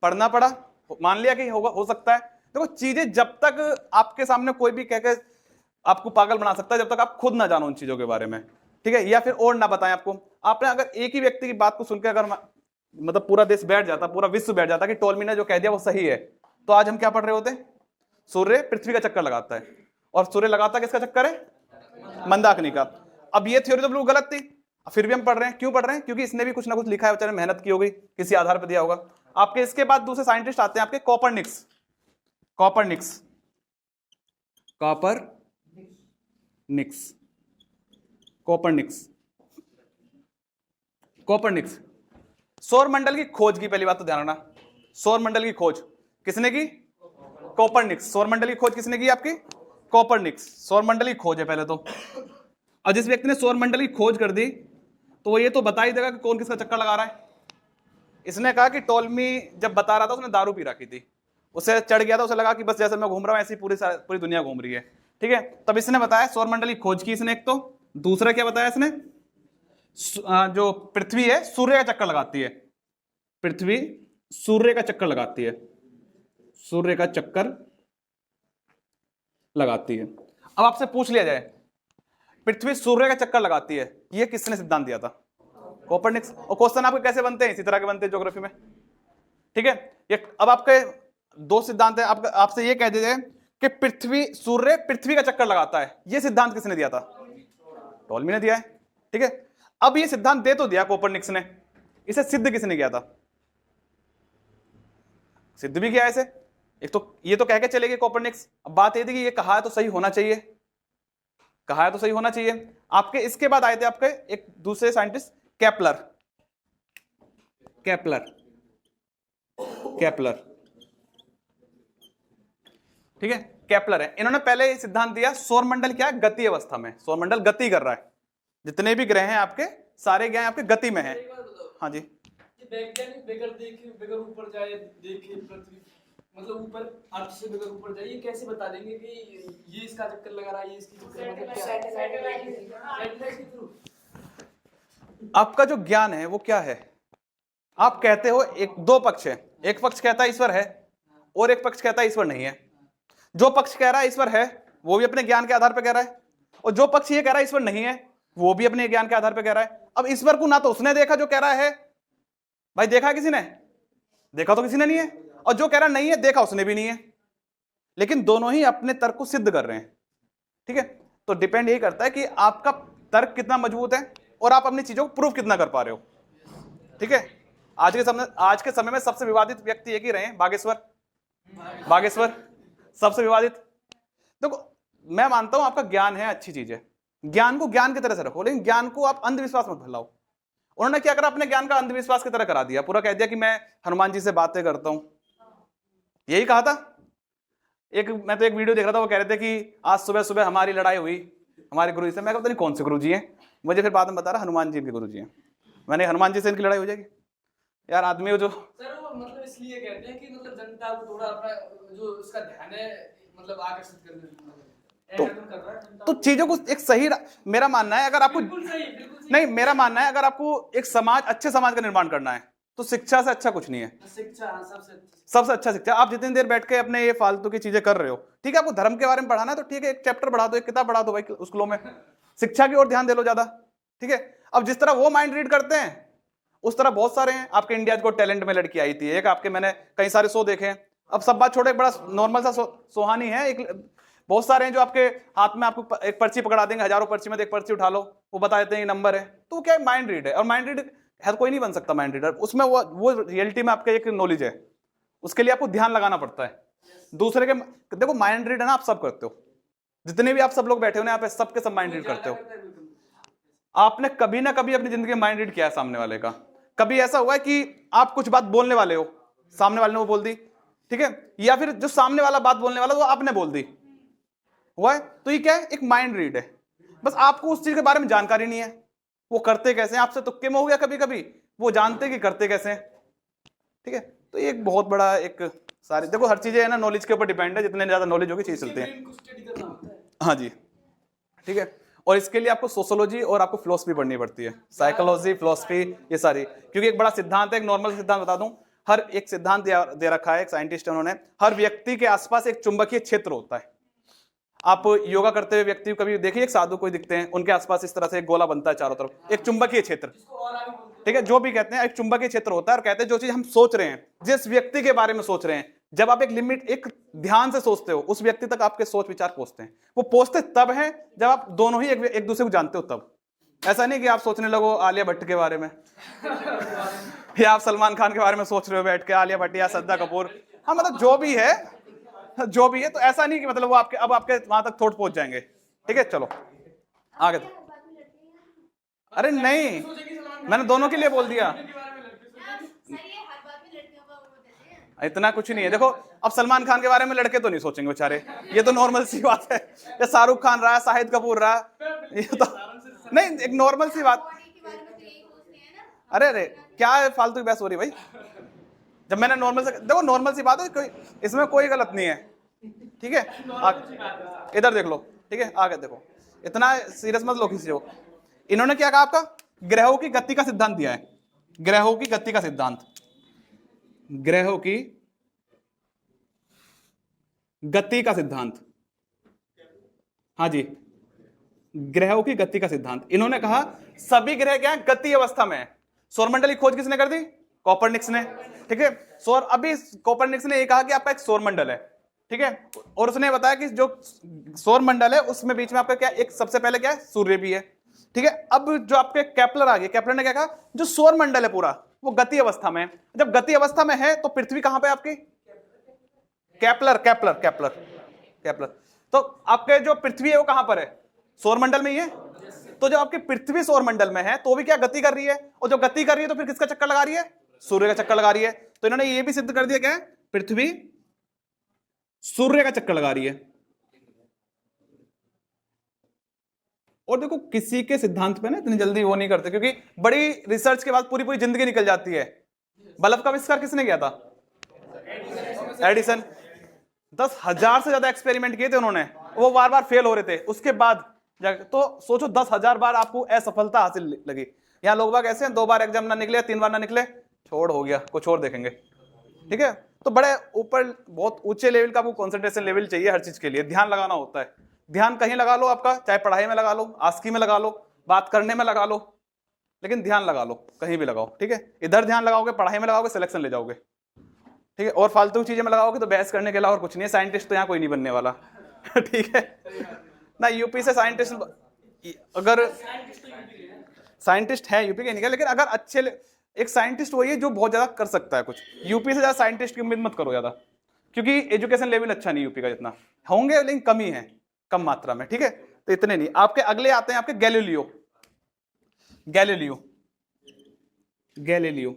पढ़ना पड़ा, मान लिया कि होगा, हो सकता है। देखो चीजें जब तक आपके सामने कोई भी कह के आपको पागल बना सकता है जब तक आप खुद ना जानो उन चीजों के बारे में, ठीक है, या फिर और ना बताएं आपको। आपने अगर एक ही व्यक्ति की बात को सुनकर अगर मतलब पूरा देश बैठ जाता, पूरा विश्व बैठ जाता कि टॉलमी ने जो कह दिया वो सही है, तो आज हम क्या पढ़ रहे होते? सूर्य पृथ्वी का चक्कर लगाता है, और सूर्य लगाता किसका चक्कर है? मंदाकिनी का। अब ये थ्योरी तो बिल्कुल गलत थी, फिर भी हम पढ़ रहे हैं। क्यों पढ़ रहे हैं? क्योंकि इसने भी कुछ ना कुछ लिखा है, बेचारे मेहनत की होगी, किसी आधार पर दिया होगा। आपके इसके बाद दूसरे साइंटिस्ट आते हैं आपके, कोपरनिक्स। सौर मंडल की खोज की, पहली बात तो ध्यान रखना, सौर मंडल की खोज किसने की? कोपरनिक्स। सौर मंडल की खोज किसने की? आपकी कोपरनिक्स। सौर मंडल की खोज है पहले तो। और जिस व्यक्ति ने सौर मंडल की खोज कर दी तो वो ये तो बता ही देगा कि कौन किसका चक्कर लगा रहा है। इसने कहा कि टॉलमी जब बता रहा था उसने दारू पी रखी थी, उसे चढ़ गया था, उसे लगा कि बस जैसे मैं घूम रहा हूं ऐसी पूरी दुनिया घूम रही है, ठीक है। तब इसने बताया सौर मंडल की खोज की इसने, एक तो। दूसरा क्या बताया इसने? जो पृथ्वी है सूर्य का चक्कर लगाती है, पृथ्वी सूर्य का चक्कर लगाती है, सूर्य का चक्कर लगाती है। अब आपसे पूछ लिया जाए पृथ्वी सूर्य का चक्कर लगाती है, ये किसने सिद्धांत दिया था? कोपरनिक्स। और क्वेश्चन आपके कैसे बनते हैं? इसी तरह के बनते हैं ज्योग्राफी में, ठीक है। ये अब आपके दो सिद्धांत है, आपसे ये कह दीजिए कि सूर्य पृथ्वी का चक्कर लगाता है, ये सिद्धांत किसने दिया था? टॉलमी ने दिया है, ठीक है। अब ये सिद्धांत दे तो दिया कोपरनिक्स ने, इसे सिद्ध किसने किया था? सिद्ध भी किया ऐसे, एक तो ये तो कह के चले गए कोपरनिक्स। अब बात ये थी कि ये कहा है तो सही होना चाहिए, कहा है तो सही होना चाहिए। आपके इसके बाद आए थे आपके एक दूसरे साइंटिस्ट, केपलर। ठीक है, केपलर है। इन्होंने पहले सिद्धांत दिया सौर मंडल क्या है? गति अवस्था में, सौर मंडल गति कर रहा है, जितने भी ग्रह हैं आपके सारे ग्रह आपके गति में हैं। हाँ जी,
वैज्ञानिक बगैर ऊपर जाए देखे पृथ्वी, मतलब ऊपर अर्थ से बगैर ऊपर जाए, ये कैसे बता देंगे कि ये इसका चक्कर लगा रहा है, ये इसकी चक्कर, मतलब सैटेलाइट के थ्रू?
आपका जो ज्ञान है वो क्या है? आप कहते हो दो पक्ष है, एक पक्ष कहता है ईश्वर है और एक पक्ष कहता है ईश्वर नहीं है। जो पक्ष कह रहा है ईश्वर है वो भी अपने ज्ञान के आधार पर कह रहा है, और जो पक्ष ये कह रहा है ईश्वर नहीं है वो भी अपने ज्ञान के आधार पर कह रहा है। अब ईश्वर को ना तो उसने देखा जो कह रहा है, भाई देखा किसी ने? देखा तो किसी ने नहीं है। और जो कह रहा नहीं है देखा उसने भी नहीं है, लेकिन दोनों ही अपने तर्क को सिद्ध कर रहे हैं, ठीक है। तो डिपेंड यही करता है कि आपका तर्क कितना मजबूत है और आप अपनी चीजों को प्रूव कितना कर पा रहे हो, ठीक है। आज के समय में सबसे विवादित व्यक्ति एक ही रहे, बागेश्वर सबसे विवादित। देखो मैं मानता हूं आपका ज्ञान है, अच्छी चीज है, ज्ञान को ज्ञान की तरह से रखो, लेकिन ज्ञान को आप अंधविश्वास मत फैलाओ। उन्होंने क्या करा? अपने ज्ञान का अंधविश्वास की तरह करा दिया, पूरा कह दिया कि मैं हनुमान जी से बातें करता हूं, यही कहा था। मैं तो एक वीडियो देख रहा था, वो कह रहे थे कि आज सुबह सुबह हमारी लड़ाई हुई हमारे गुरु जी से। मैं कहता नहीं कौन से गुरु जी हैं, मुझे फिर बाद में बता रहा हनुमान जी के गुरु जी हैं। मैंने हनुमान जी से इनकी लड़ाई हो जाएगी यार, आदमी हो जो
सर वो मतलब इसलिए कहते हैं कि मतलब जनता को थोड़ा अपना जो उसका ध्यान है मतलब आकर्षित करने,
तो चीजों को एक सही, मेरा मानना है अगर आपको
बिल्कुल सही।
नहीं, मेरा मानना है अगर आपको एक अच्छे समाज का निर्माण करना है तो शिक्षा से अच्छा कुछ नहीं है।
शिक्षा
सबसे अच्छा शिक्षा। आप जितनी देर बैठ के अपने ये फालतू की चीजें कर रहे हो, ठीक है, आपको धर्म के बारे में पढ़ाना है तो ठीक है, एक चैप्टर बढ़ा दो, एक किताब बढ़ा दो भाई स्कूलों में, शिक्षा की ओर ध्यान दे लो ज्यादा, ठीक है। अब जिस तरह वो माइंड रीड करते हैं उस तरह बहुत सारे हैं। आपके इंडिया को टैलेंट में लड़की आई थी एक, आपके मैंने कई सारे शो देखे हैं। अब सब बात छोड़ो, एक बड़ा नॉर्मल सा सोहानी है, एक बहुत सारे हैं जो आपके हाथ में आपको एक पर्ची पकड़ा देंगे, हजारों पर्ची में एक पर्ची उठा लो, वो बता देते हैं ये नंबर है। तो क्या माइंड रीड है, और माइंड रीड हर कोई नहीं बन सकता माइंड रीडर। उसमें वो रियलिटी में आपका एक नॉलेज है, उसके लिए आपको ध्यान लगाना पड़ता है। दूसरे के देखो माइंड रीड है ना, आप सब करते हो, जितने भी आप सब लोग बैठे हो ना यहाँ पे, सबके सब माइंड रीड करते हो। आपने कभी ना कभी अपनी जिंदगी में माइंड रीड किया है सामने वाले का। कभी ऐसा हुआ है कि आप कुछ बात बोलने वाले हो, सामने वाले ने वो बोल दी, ठीक है, या फिर जो सामने वाला बात बोलने वाला वो आपने बोल दी, हुआ है? तो ये क्या है? एक माइंड रीड है। बस आपको उस चीज के बारे में जानकारी नहीं है, वो करते कैसे हैं, आपसे तुक्के में हो गया कभी कभी, वो जानते कि करते कैसे हैं, ठीक है। तो ये एक बहुत बड़ा एक सारी, देखो हर चीजें है ना नॉलेज के ऊपर डिपेंड है, जितने ज्यादा नॉलेज होगी चीज चलती है।
ब्रेन को स्टडी करना होता है।
हाँ जी, ठीक है। और इसके लिए आपको सोशोलॉजी और आपको फिलोसफी पढ़नी पड़ती है, साइकोलॉजी, फिलोसफी, ये सारी, क्योंकि एक बड़ा सिद्धांत है, एक नॉर्मल सिद्धांत बता दूं, हर एक सिद्धांत दे रखा है एक साइंटिस्ट उन्होंने, हर व्यक्ति के आसपास एक चुंबकीय क्षेत्र होता है। आप योगा करते हुए व्यक्ति को कभी देखिए, एक साधु कोई दिखते हैं, उनके आसपास इस तरह से एक गोला बनता है चारों तरफ, एक चुंबकीय क्षेत्र,
जिसको और आगे बोलते हैं।
ठीक है, जो भी कहते हैं एक चुंबकीय क्षेत्र होता है। और कहते हैं जो चीज हम सोच रहे हैं, जिस व्यक्ति के बारे में सोच रहे हैं, जब आप एक लिमिट, एक ध्यान से सोचते हो, उस व्यक्ति तक आपके सोच विचार पहुंचते हैं। वो पहुंचते तब है जब आप दोनों ही एक दूसरे को जानते हो तब। ऐसा नहीं कि आप सोचने लगो आलिया भट्ट के बारे में या आप सलमान खान के बारे में सोच रहे हो बैठ के, आलिया भट्ट या श्रद्धा कपूर, हाँ मतलब जो भी है, जो भी है, तो ऐसा नहीं कि मतलब वो आपके अब आपके वहां तक थोट पहुंच जाएंगे, ठीक है। चलो आगे। अरे नहीं, मैंने दोनों के लिए बोल दिया, इतना कुछ नहीं है। देखो अब सलमान खान के बारे में लड़के तो नहीं सोचेंगे बेचारे, ये तो नॉर्मल सी बात है। या शाहरुख खान रहा, शाहिद कपूर रहा, ये तो नहीं, एक नॉर्मल सी बात। अरे अरे क्या है फालतू की बहस हो रही भाई, जब मैंने नॉर्मल से, देखो नॉर्मल सी बात है, कोई इसमें कोई गलत नहीं है, ठीक है। इधर देख लो, ठीक है, आगे देखो, इतना सीरियस मत लो किसी को। इन्होंने क्या कहा, आपका ग्रहों की गति का सिद्धांत दिया है, ग्रहों की गति का सिद्धांत, ग्रहों की गति का सिद्धांत, हाँ जी, ग्रहों की गति का सिद्धांत। इन्होंने कहा सभी ग्रह क्या है, गति अवस्था में है। सौरमंडल की खोज किसने कर दी, कोपरनिकस ने, ठीक है। अभी कोपरनिकस ने ये कहा कि आपका एक सौरमंडल है, ठीक है, और उसने बताया कि जो सौरमंडल है उसमें बीच में आपका क्या, एक सबसे पहले क्या है, सूर्य भी है, ठीक है। अब जो आपके केपलर आ गए, केपलर ने क्या कहा, जो सौरमंडल है पूरा वो गति अवस्था में है। जब गति अवस्था में है तो पृथ्वी कहां पे आपकी, केपलर केपलर केपलर केपलर, तो आपके जो पृथ्वी है वो कहां पर है, सौरमंडल में ही है। तो जब आपकी पृथ्वी सौरमंडल में है तो भी क्या गति कर रही है, और जो गति कर रही है तो फिर किसका चक्कर लगा रही है, सूर्य का चक्कर लगा रही है। तो इन्होंने ये भी सिद्ध कर दिया क्या है, पृथ्वी सूर्य का चक्कर लगा रही है। और देखो किसी के सिद्धांत पे ना इतनी जल्दी वो नहीं करते, क्योंकि बड़ी रिसर्च के बाद पूरी पूरी जिंदगी निकल जाती है। बल्ब का आविष्कार किसने किया था, एडिसन। 10,000 से ज्यादा एक्सपेरिमेंट किए थे उन्होंने, वो बार बार फेल हो रहे थे, उसके बाद तो सोचो 10,000 बार आपको असफलता हासिल लगी। यहाँ लोग बाग ऐसे हैं, 2 बार एग्जाम ना निकले, 3 बार ना निकले, छोड़ हो गया, कुछ और देखेंगे, ठीक है। तो बड़े ऊपर बहुत ऊंचे लेवल का आपको कंसंट्रेशन लेवल चाहिए, हर चीज के लिए ध्यान लगाना होता है। ध्यान कहीं लगा लो आपका, चाहे पढ़ाई में लगा लो, आस्की में लगा लो, बात करने में लगा लो, लेकिन ध्यान लगा लो, कहीं भी लगाओ, ठीक है। इधर ध्यान लगाओगे, पढ़ाई में लगाओगे, सिलेक्शन ले जाओगे, ठीक है। और फालतू चीजें में लगाओगे तो बहस करने के अलावा और कुछ नहीं है। साइंटिस्ट तो यहाँ कोई नहीं बनने वाला ठीक है ना। यूपी से साइंटिस्ट, अगर साइंटिस्ट है यूपी के नहीं, लेकिन अगर अच्छे एक साइंटिस्ट वही है जो बहुत ज्यादा कर सकता है कुछ। यूपी से ज्यादा साइंटिस्ट की उम्मीद मत करो ज्यादा, क्योंकि एजुकेशन लेवल अच्छा नहीं यूपी का, जितना होंगे लेकिन कमी है, कम मात्रा में, ठीक है। तो इतने नहीं। आपके अगले आते हैं आपके गैलीलियो, गैलीलियो गैलीलियो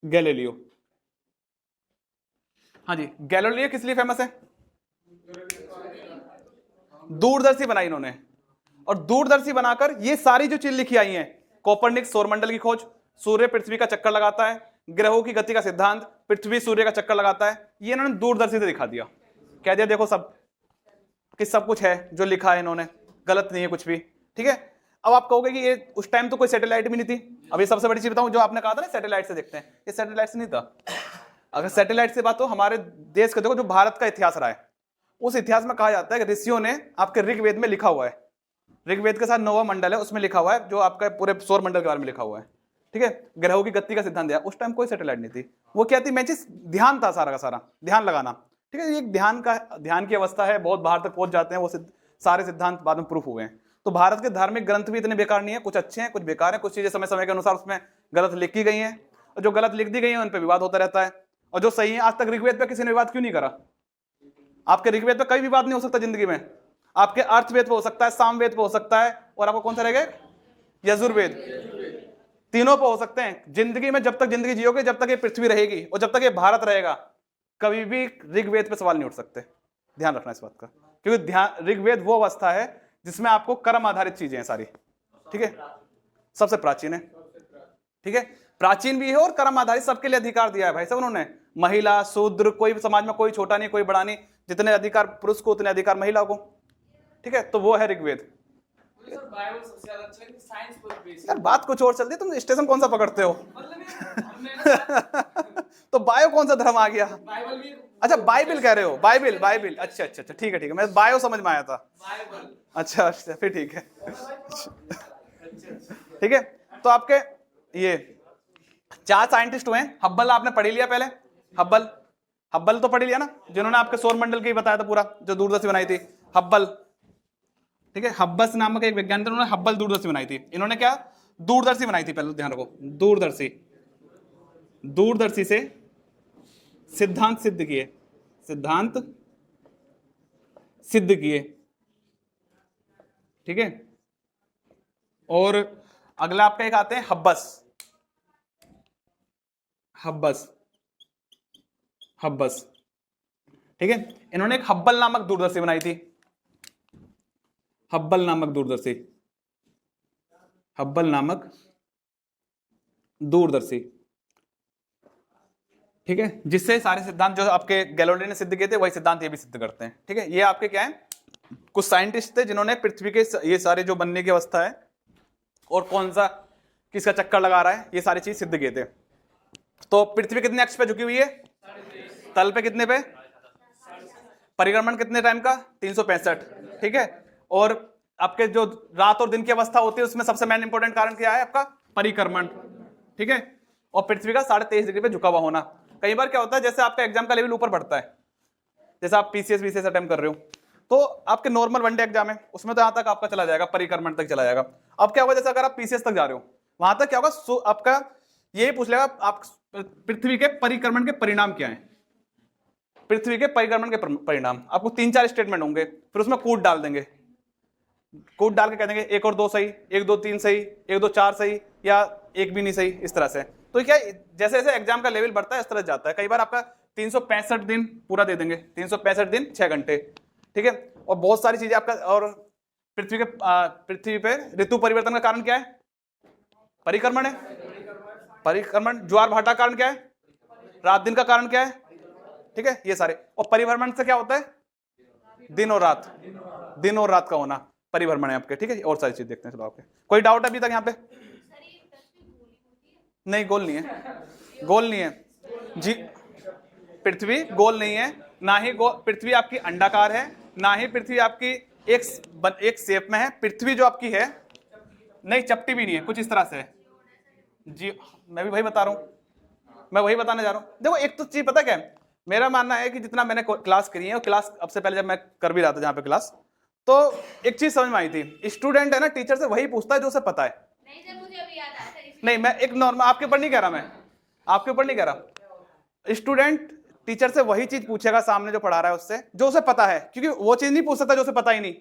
गैलीलियो हाँ जी, गैलीलियो किस लिए फेमस है, दूरदर्शी बनाई इन्होंने। और दूरदर्शी बनाकर ये सारी जो चीज लिखी आई है, कोपरनिकस सौरमंडल की खोज, सूर्य पृथ्वी का चक्कर लगाता है, ग्रहों की गति का सिद्धांत, पृथ्वी सूर्य का चक्कर लगाता है, ये इन्होंने दूरदर्शी से दिखा दिया, कह दिया देखो सब कि सब कुछ है जो लिखा है इन्होंने, गलत नहीं है कुछ भी, ठीक है। अब आप कहोगे कि ये उस टाइम तो कोई सैटेलाइट भी नहीं थी। अभी सबसे बड़ी चीज बताऊं, जो आपने कहा था ना सैटेलाइट से देखते हैं, ये सैटेलाइट से नहीं था। अगर सैटेलाइट से बात हो, हमारे देश का देखो जो भारत का इतिहास रहा है, उस इतिहास में कहा जाता है कि ऋषियों ने आपके ऋग्वेद में लिखा हुआ है, ऋग्वेद के साथ 9वां मंडल है उसमें लिखा हुआ है, जो आपका पूरे सौर मंडल के बारे में लिखा हुआ है, ठीक है। ग्रहों की गति का सिद्धांत दिया। उस टाइम कोई सैटेलाइट नहीं थी। वो क्या थी, मैच ध्यान था, सारा का सारा ध्यान लगाना, ठीक है। ये ध्यान की अवस्था है, बहुत बाहर तक पहुंच जाते हैं वो सारे सिद्धांत बाद में प्रूफ हुए हैं। तो भारत के धार्मिक ग्रंथ भी इतने बेकार नहीं है, कुछ अच्छे हैं कुछ बेकार हैं, कुछ चीजें समय समय के अनुसार उसमें गलत लिखी गई हैं, और जो गलत लिख दी गई है उन पर विवाद होता रहता है, और जो सही है, आज तक ऋग्वेद पे किसी ने विवाद क्यों नहीं करा। आपके ऋग्वेद पे कई विवाद नहीं हो सकता जिंदगी में, आपके अर्थवेद पे हो सकता है, सामवेद पे हो सकता है, और आपको कौन सा रहेगा, यजुर्वेद, तीनों पे हो सकते हैं। जिंदगी में जब तक जिंदगी जियोगे, जब तक ये पृथ्वी रहेगी और जब तक ये भारत रहेगा, कभी भी ऋग्वेद पे सवाल नहीं उठ सकते। ध्यान रखना इस बात का, क्योंकि ऋग्वेद वो अवस्था है जिसमें आपको कर्म आधारित चीजें हैं सारी, ठीक है, सबसे प्राचीन है, ठीक है। प्राचीन भी है और कर्म आधारित, सबके लिए अधिकार दिया है भाई साहब उन्होंने। महिला, शूद्र, कोई समाज में कोई छोटा नहीं कोई बड़ा नहीं, जितने अधिकार पुरुष को उतने अधिकार महिला को, ठीक है। तो वो है ऋग्वेद।
सर बाइबल सबसे ज्यादा अच्छा है कि साइंस पर बेस्ड
यार बात कुछ और चलती है, तुम स्टेशन कौन सा पकड़ते हो?
मतलब हमने
तो बायो कौन सा धर्म आ गया?
बाइबल भी,
अच्छा बाइबिल कह रहे हो, बाइबिल बाइबिल, अच्छा अच्छा अच्छा, ठीक है, मैं बायो समझ में आया था।
बाइबल,
अच्छा अच्छा फिर ठीक है। ठीक है, तो आपके ये 4 साइंटिस्ट हुए। हब्बल आपने पढ़ लिया पहले, हब्बल, हब्बल तो पढ़ लिया ना, जिन्होंने आपके सौर मंडल की बताया था पूरा, जो दूरदर्शी बनाई थी, हब्बल, ठीक है। हब्बस नामक एक वैज्ञानिक, उन्होंने हब्बल दूरदर्शी बनाई थी। इन्होंने क्या दूरदर्शी बनाई थी, पहले ध्यान रखो, दूरदर्शी, दूरदर्शी से सिद्धांत सिद्ध किए, सिद्धांत सिद्ध किए, ठीक है। और अगला आपका एक आते हैं हब्बस, हब्बस, हब्बस, ठीक है। इन्होंने एक हब्बल नामक दूरदर्शी बनाई थी, हब्बल नामक दूरदर्शी, हब्बल नामक दूरदर्शी, ठीक है। जिससे सारे सिद्धांत जो आपके गैलीलियो ने सिद्ध किए थे वही सिद्धांत ये भी सिद्ध करते हैं, ठीक है। ये आपके क्या है, कुछ साइंटिस्ट थे जिन्होंने पृथ्वी के ये सारे जो बनने की अवस्था है और कौन सा किसका चक्कर लगा रहा है, ये सारी चीज सिद्ध किए थे। तो पृथ्वी कितने अक्ष पे झुकी हुई है? तल पे कितने पे? परिक्रमण कितने टाइम का? 365, ठीक है। और आपके जो रात और दिन की अवस्था होती है उसमें सबसे मेन इंपॉर्टेंट कारण क्या है आपका? परिक्रमण, ठीक है। और पृथ्वी का 23.5 डिग्री पे झुका हुआ होना। कई बार क्या होता है, जैसे आपका एग्जाम का लेवल ऊपर बढ़ता है, जैसे आप पीसीएस वीसीएस अटेम्प्ट कर रहे हो, तो आपके नॉर्मल वनडे एग्जाम है उसमें तो यहां तक आपका चला जाएगा, परिक्रमण तक चला जाएगा। अब क्या होगा, जैसे अगर आप पीसीएस तक जा रहे हो वहां तक क्या होगा, आपका यही पूछ लेगा आप पृथ्वी के परिक्रमण के परिणाम क्या है, पृथ्वी के परिक्रमण के परिणाम। आपको 3-4 स्टेटमेंट होंगे, फिर उसमें कूट डाल देंगे, कूट डाल के कह देंगे 1 और 2 सही, 1 2 3 सही, 1 2 4 सही, या 1 भी नहीं सही, इस तरह से। तो क्या जैसे जैसे एग्जाम का लेवल बढ़ता है इस तरह जाता है। कई बार आपका 365 दिन पूरा दे देंगे, 365 दिन 6 घंटे, ठीक है। और बहुत सारी चीजें आपका, और पृथ्वी पे ऋतु परिवर्तन का कारण क्या है? परिक्रमण है, परिक्रमण। ज्वार भाटा कारण क्या है? रात दिन का कारण क्या है, ठीक है, ये सारे। और परिभ्रमण से क्या होता है? दिन और रात, दिन और रात का होना परिभ्रमण है आपके, ठीक है। और सारी चीज देखते हैं। चलो आपके कोई डाउट अभी तक यहाँ पे? नहीं गोल नहीं है, गोल नहीं है जी, पृथ्वी गोल नहीं है, ना ही पृथ्वी आपकी अंडाकार है, ना ही पृथ्वी आपकी एक शेप में है। पृथ्वी जो आपकी है नहीं चपटी भी नहीं है, कुछ इस तरह से है जी। मैं भी वही बता रहा हूं, मैं वही बताने जा रहा हूं। देखो एक तो चीज पता क्या है, मेरा मानना है कि जितना मैंने क्लास करी है, और क्लास अब से पहले जब मैं कर भी रहा था जहां पे क्लास, तो एक चीज समझ में आई थी, स्टूडेंट है ना टीचर से वही पूछता है जो उसे पता है।
नहीं सर मुझे अभी याद आया सर,
नहीं मैं एक नॉर्मल आपके ऊपर नहीं कह रहा, मैं आपके ऊपर नहीं कह रहा। स्टूडेंट टीचर से वही चीज पूछेगा सामने जो पढ़ा रहा है उससे, जो उसे पता है, क्योंकि वो चीज नहीं पूछ सकता जो उसे पता ही नहीं,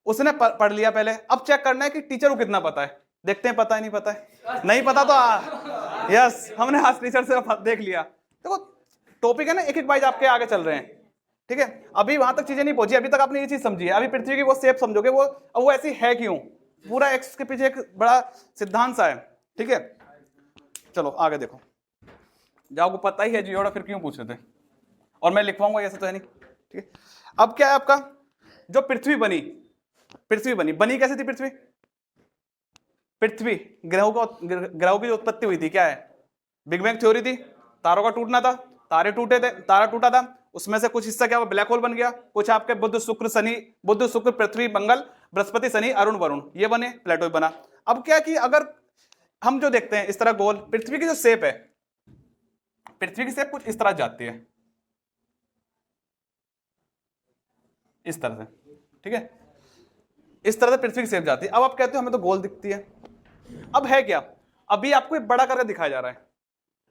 उसने पढ़ लिया पहले। अब चेक करना है कि टीचर को कितना पता है, देखते हैं पता है नहीं पता है, नहीं पता तो यस हमने आज टीचर से देख लिया। देखो टॉपिक है ना, एक एक वाइज आपके आगे चल रहे हैं, ठीक है। अभी वहां तक चीजें नहीं पहुंची, अभी तक आपने ये चीज समझी है। अभी पृथ्वी की वो शेप समझोगे, वो ऐसी है क्यों, पूरा एक्स के पीछे एक बड़ा सिद्धांत सा है, ठीक है। चलो आगे देखो, जो आपको पता ही है जियोड़ा फिर क्यों पूछ रहे थे, और मैं लिखवाऊंगा, ऐसा तो है नहीं, ठीक है। अब क्या है आपका, जो पृथ्वी बनी, पृथ्वी बनी कैसे थी पृथ्वी? पृथ्वी ग्रहों की जो उत्पत्ति हुई थी क्या है? बिग बैंग थ्योरी थी, तारों का टूटना था, तारे टूटे थे, तारा टूटा था, उसमें से कुछ हिस्सा क्या हुआ, ब्लैक होल बन गया। कुछ आपके बुध शुक्र पृथ्वी मंगल बृहस्पति शनि अरुण वरुण ये बने, प्लेटो बना। अब क्या कि अगर हम जो देखते हैं इस तरह गोल, पृथ्वी की जो शेप है, पृथ्वी की शेप कुछ इस तरह जाती है, इस तरह से, ठीक है, इस तरह से पृथ्वी की शेप जाती है। अब आप कहते हो हमें तो गोल दिखती है। अब है क्या, अभी आपको एक बड़ा करके दिखाया जा रहा है,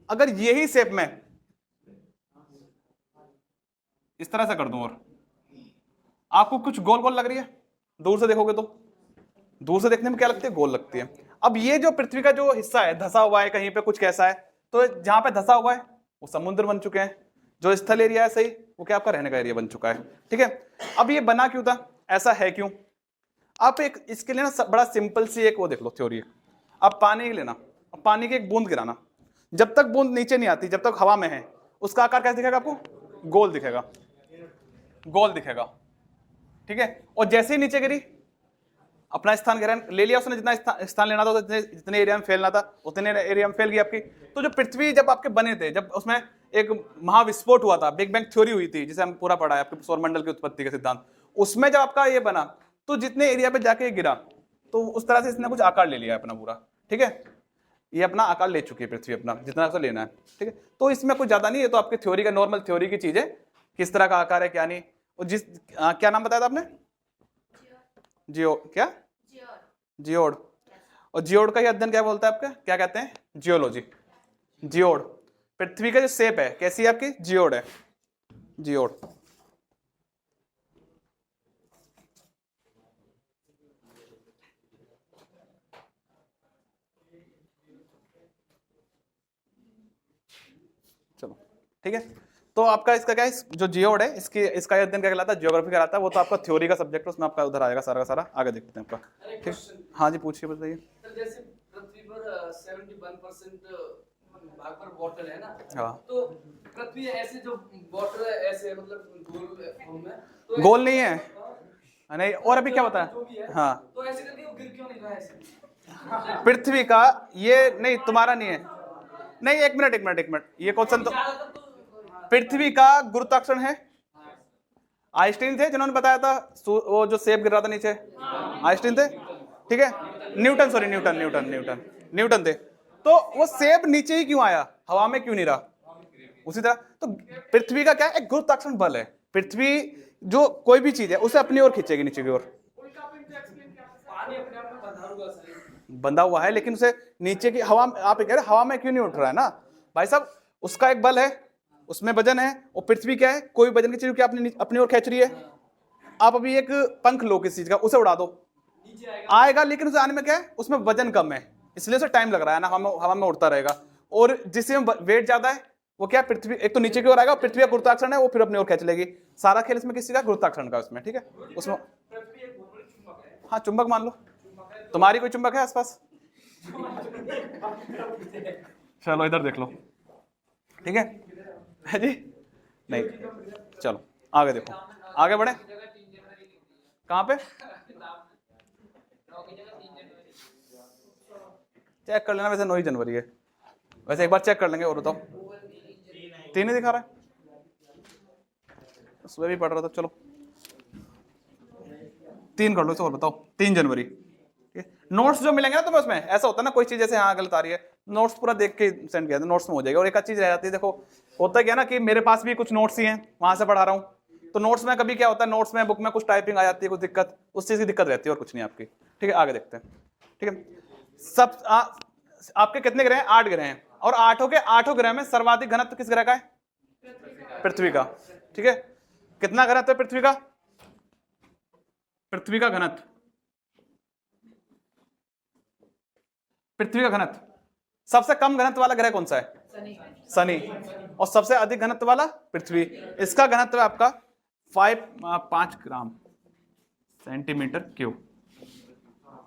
अगर यही शेप में इस तरह से कर दूं और आपको कुछ गोल गोल लग रही है, दूर से देखोगे तो दूर से देखने में क्या लगती है, गोल लगती है। अब ये जो पृथ्वी का जो हिस्सा है धसा हुआ है, कहीं पे कुछ कैसा है, तो जहां पे धसा हुआ है वो समुद्र बन चुके हैं, जो स्थल एरिया है सही वो क्या आपका रहने का एरिया बन चुका है, ठीक है। अब ये बना क्यों था, ऐसा है क्यों? आप एक इसके लिए ना बड़ा सिंपल सी एक वो देख लो थ्योरी। आप पानी लेना, पानी की एक बूंद गिराना, जब तक बूंद नीचे नहीं आती, जब तक हवा में है, उसका आकार कैसे दिखेगा आपको? गोल दिखेगा, गोल दिखेगा, ठीक है। और जैसे ही नीचे गिरी, अपना स्थान ग्रहण ले लिया उसने, जितना स्थान लेना था, जितने एरिया में फैलना था उतने एरिया में फैल गई आपकी। तो जो पृथ्वी जब आपके बने थे, जब उसमें एक महाविस्फोट हुआ था, बिग बैंग थ्योरी हुई थी, जिसे हम पूरा पढ़ा है आपके सौरमंडल की उत्पत्ति का सिद्धांत, उसमें जब आपका ये बना तो जितने एरिया पे जाके गिरा, तो उस तरह से इसने कुछ आकार ले लिया अपना पूरा, ठीक है। ये अपना आकार ले चुकी है पृथ्वी, अपना जितना सा लेना है, ठीक है। तो इसमें कुछ ज्यादा नहीं है, तो आपकी थ्योरी का, नॉर्मल थ्योरी की चीज है, किस तरह का आकार है क्या नहीं। और क्या नाम बताया था आपने? जियो, क्या? जियोड। और जियोड का ही अध्ययन क्या बोलता है आपका, क्या कहते हैं? जियोलॉजी। जियोड, पृथ्वी का जो शेप है कैसी है आपकी? जियोड है, जियोड। चलो ठीक है। तो आपका इसका क्या है, जो जियोड है, इसका अध्ययन क्या कहलाता है? ज्योग्राफी कहलाता है। वो तो आपका थ्योरी का सब्जेक्ट है, उसमें आपका उधर आएगा सारा का सारा। आगे देखते हैं आपका, ठीक। हाँ जी, पूछिए, बताइए।
जैसे पृथ्वी पर 71% भाग पर वाटर है ना,
हाँ,
तो पृथ्वी ऐसे जो वाटर ऐसे मतलब गोल फॉर्म में, तो
गोल नहीं है, नहीं। और अभी क्या बताया?
जो भी है,
हाँ,
तो ऐसे करके वो गिर क्यों नहीं रहा है ऐसे?
पृथ्वी का ये नहीं, तुम्हारा नहीं है, नहीं। एक मिनट, ये क्वेश्चन तो, पृथ्वी का गुरुत्वाकर्षण है। आइंस्टीन थे जिन्होंने बताया था वो जो सेब गिर रहा था नीचे, आइंस्टीन थे, ठीक है। न्यूटन थे। तो वो सेब नीचे ही क्यों आया, हवा में क्यों नहीं रहा? उसी तरह तो पृथ्वी का क्या है, एक गुरुत्वाकर्षण बल है। पृथ्वी जो कोई भी चीज है उसे अपनी ओर खींचेगी, नीचे की ओर।
पानी अपने आप में बंधा हुआ है,
बंधा हुआ है, लेकिन उसे नीचे की हवा, आप कह रहे हवा में क्यों नहीं उठ रहा है ना भाई साहब? उसका एक बल है, उसमें वजन है। और पृथ्वी क्या है, कोई वजन की चीज क्या अपनी ओर खींच रही है। आप अभी एक पंख लो किसी चीज का, उसे उड़ा दो, आएगा, लेकिन उसे आने में क्या है, उसमें वजन कम है, इसलिए उसे टाइम लग रहा है ना, हवा में उड़ता रहेगा। और जिसमें वेट ज्यादा है वो क्या, पृथ्वी एक तो नीचे की ओर आएगा, पृथ्वी का गुरुत्वाकर्षण है, वो फिर अपनी ओर खींच लेगी। सारा खेल इसमें किसी का गुरुत्वाकर्षण का, उसमें, ठीक है। उसमें हाँ, चुंबक मान लो, तुम्हारी कोई चुंबक है आसपास? चलो इधर देख लो, ठीक है जी। नहीं, चलो आगे देखो, आगे बढ़े। कहाँ पे? चेक कर लेना, वैसे 9 जनवरी है, वैसे एक बार चेक कर लेंगे। और बताओ, 3 ही दिखा रहा है, सुबह भी पढ़ रहा था। चलो 3 कर लो, और बताओ 3 जनवरी। नोट्स जो मिलेंगे ना तुम्हें, उसमें ऐसा होता है ना, कोई चीज जैसे हाँ गलत आ रही है, नोट्स पूरा देख के सेंड किया, नोट्स में हो जाएगा। और एक चीज रह जाती है, देखो होता क्या ना कि मेरे पास भी कुछ नोट्स ही हैं, वहां से पढ़ा रहा हूँ, तो नोट्स में कभी क्या होता है, नोट्स में बुक में कुछ टाइपिंग आ जाती है, कुछ दिक्कत, उस चीज की दिक्कत रहती है, और कुछ नहीं आपकी, ठीक है। आगे देखते हैं, ठीक है। आपके कितने ग्रह हैं? 8 ग्रह हैं, और 8 ग्रह में सर्वाधिक घनत्व किस ग्रह का है? पृथ्वी का, ठीक है। कितना घनत्व है पृथ्वी का? पृथ्वी का घनत्व, पृथ्वी का घनत्व, सबसे कम घनत्व वाला ग्रह कौन सा है? शनि। और सबसे अधिक घनत्व वाला पृथ्वी। इसका घनत्व है आपका 5 ग्राम सेंटीमीटर क्यूब,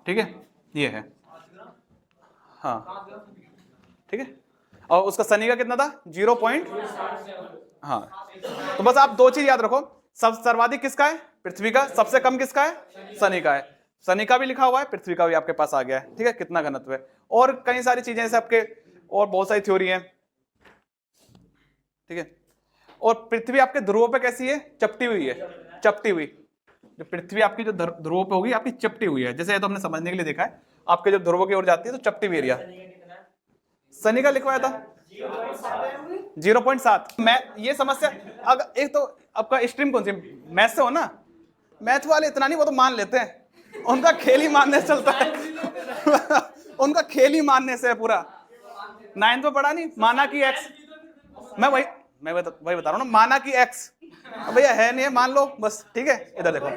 ठीक है, ये है, हाँ, ठीक है। और उसका शनि का कितना था? 0. हाँ, तो बस आप 2 चीज याद रखो, सब सर्वाधिक किसका है? पृथ्वी का। सबसे कम किसका है? शनि का है। शनि का भी लिखा हुआ है, पृथ्वी का भी आपके पास आ गया है, ठीक है, कितना घनत्व है। और कई सारी चीजें ऐसे आपके, और बहुत सारी थ्योरी है, ठीक है। और पृथ्वी आपके ध्रुवों पे कैसी है? चपटी हुई है, चपटी हुई। जो पृथ्वी आपकी जो ध्रुवों पे होगी आपकी चपटी हुई है, जैसे तो हमने समझने के लिए देखा है, आपके जब ध्रुवों की ओर जाती है तो चपटी हुई एरिया। शनि का लिखवाया था 0.7। मैं ये समस्या, अगर एक तो आपका स्ट्रीम कौन सी, मैथ से हो ना, मैथ वाले इतना नहीं, वो तो मान लेते हैं, उनका खेल ही मानने से चलता है उनका खेल ही मानने से है पूरा। 9th में पढ़ा नहीं, माना कि x, मैं वही बता रहा हूँ ना, माना कि x, भैया है नहीं है, मान लो बस, ठीक है। इधर देखो,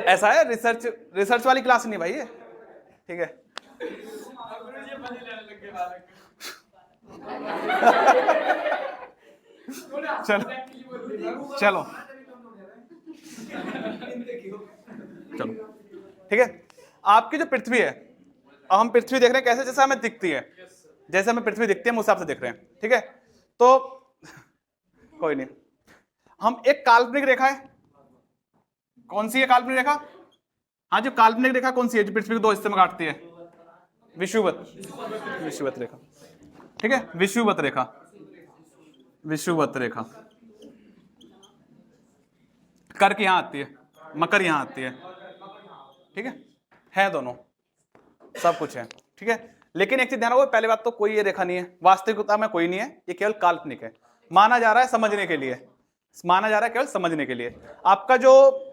ऐसा है, रिसर्च वाली क्लास नहीं भाई ये, ठीक है। चलो चलो, ठीक है। आपकी जो पृथ्वी है, अब हम पृथ्वी देख रहे हैं कैसे, जैसे हमें दिखती है, जैसे हमें पृथ्वी दिखती है हम उस हिसाब से देख रहे हैं, ठीक है। तो कोई नहीं, हम एक काल्पनिक रेखा है, कौन सी है काल्पनिक रेखा? हाँ, जो काल्पनिक रेखा कौन सी है जो पृथ्वी को दो हिस्से में काटती है? विषुवत, विषुवत रेखा, ठीक है, विषुवत रेखा, विषुवत रेखा। कर्क यहां आती है, मकर यहां आती है, ठीक है दोनों, सब कुछ है, ठीक है। लेकिन एक चीज ध्यान रखो, पहली बात तो कोई ये रेखा नहीं है, वास्तविकता में कोई नहीं है, ये केवल काल्पनिक है, माना जा रहा है समझने के लिए, माना जा रहा है केवल समझने के लिए। आपका जो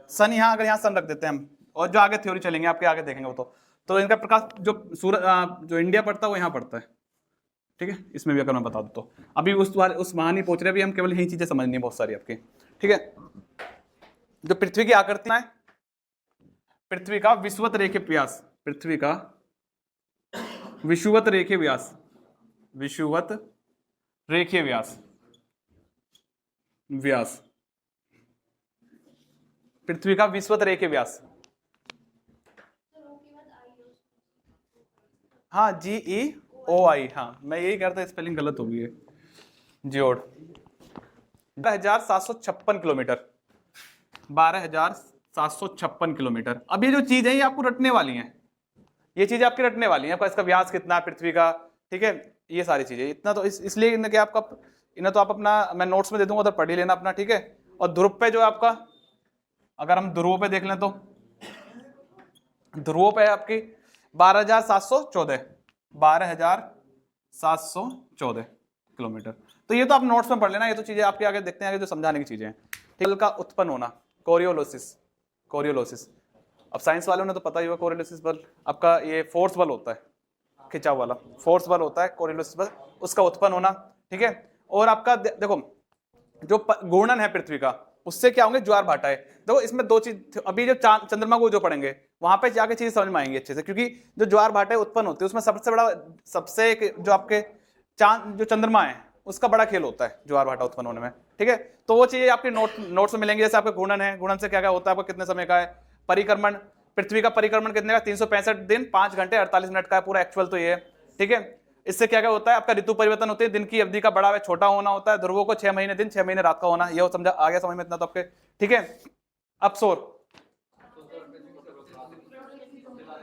सन यहां, अगर यहां सन रख देते हैं हम, और जो आगे थ्योरी चलेंगे आपके आगे देखेंगे वो तो इनका प्रकाश जो सूरज जो इंडिया पड़ता है वो यहां पड़ता है, ठीक है। इसमें भी अगर मैं बता दूं तो अभी उस वहां नहीं पहुंच रहे, अभी हम केवल यही चीजें समझनी है बहुत सारी आपकी, ठीक है। जो पृथ्वी की आकृति है, पृथ्वी का विषुवत रेखे व्यास, पृथ्वी का विषुवत रेखे व्यास, विषुवत रेखे व्यास, व्यास, पृथ्वी का विषुवत रेखे व्यास, हाँ GEOI, हाँ मैं यही करता, स्पेलिंग गलत हो गई है, जियोड। 12,756 kilometre, 12,756 kilometre. अब ये जो चीज है ये आपको रटने वाली हैं, ये चीजें आपकी रटने वाली हैं, आपका इसका व्यास कितना है पृथ्वी का, ठीक है, ये सारी चीजें इतना तो इसलिए इन्हें कि आपका इन्हें तो आप अपना, मैं नोट्स में दे दूंगा उधर पढ़ ही लेना अपना, ठीक है। और ध्रुव पे जो आपका, अगर हम ध्रुवों पे देख लें तो ध्रुवों पे आपकी 12,714, 12,714 किलोमीटर। तो ये तो आप नोट्स में पढ़ लेना, ये तो चीजें आपके आगे देखते हैं आगे जो समझाने की चीजें हैं। टेबल का उत्पन्न होना, कोरियोलिसिस, कोरियोलिसिस, अब साइंस वालों ने तो पता ही होगा, कोरियोलिसिस बल आपका ये फोर्स बल होता है, खिंचाव वाला फोर्स बल होता है कोरियोलिसिस बल, उसका उत्पन्न होना, ठीक है। और आपका देखो जो घूर्णन है पृथ्वी का, उससे क्या होंगे, ज्वार भाटा है। देखो इसमें दो चीज, अभी जो चंद्रमा को जो पढ़ेंगे वहां पे जाके चीजें समझ में आएंगी अच्छे से, क्योंकि जो ज्वार भाटे उत्पन्न होते हैं उसमें सबसे बड़ा, सबसे जो आपके चांद जो चंद्रमा है उसका बड़ा खेल होता है ज्वार भाटा उत्पन्न होने में, ठीक है। तो वो चीजें आपके नोट्स में मिलेंगी, जैसे आपका घूर्णन है, घूर्णन से क्या क्या होता है, आपको कितने समय का है, परिक्रमण, पृथ्वी का परिक्रमण कितने का, 365 दिन 5 घंटे 48 मिनट का है पूरा एक्चुअल तो ये है, ठीक है। इससे क्या क्या होता है, आपका ऋतु परिवर्तन होते हैं, दिन की अवधि का बड़ा व छोटा होना होता है, ध्रुवों को 6 महीने दिन 6 महीने रात का होना, ये समझा आ गया समझ में इतना तो आपके, ठीक है। अपसोर,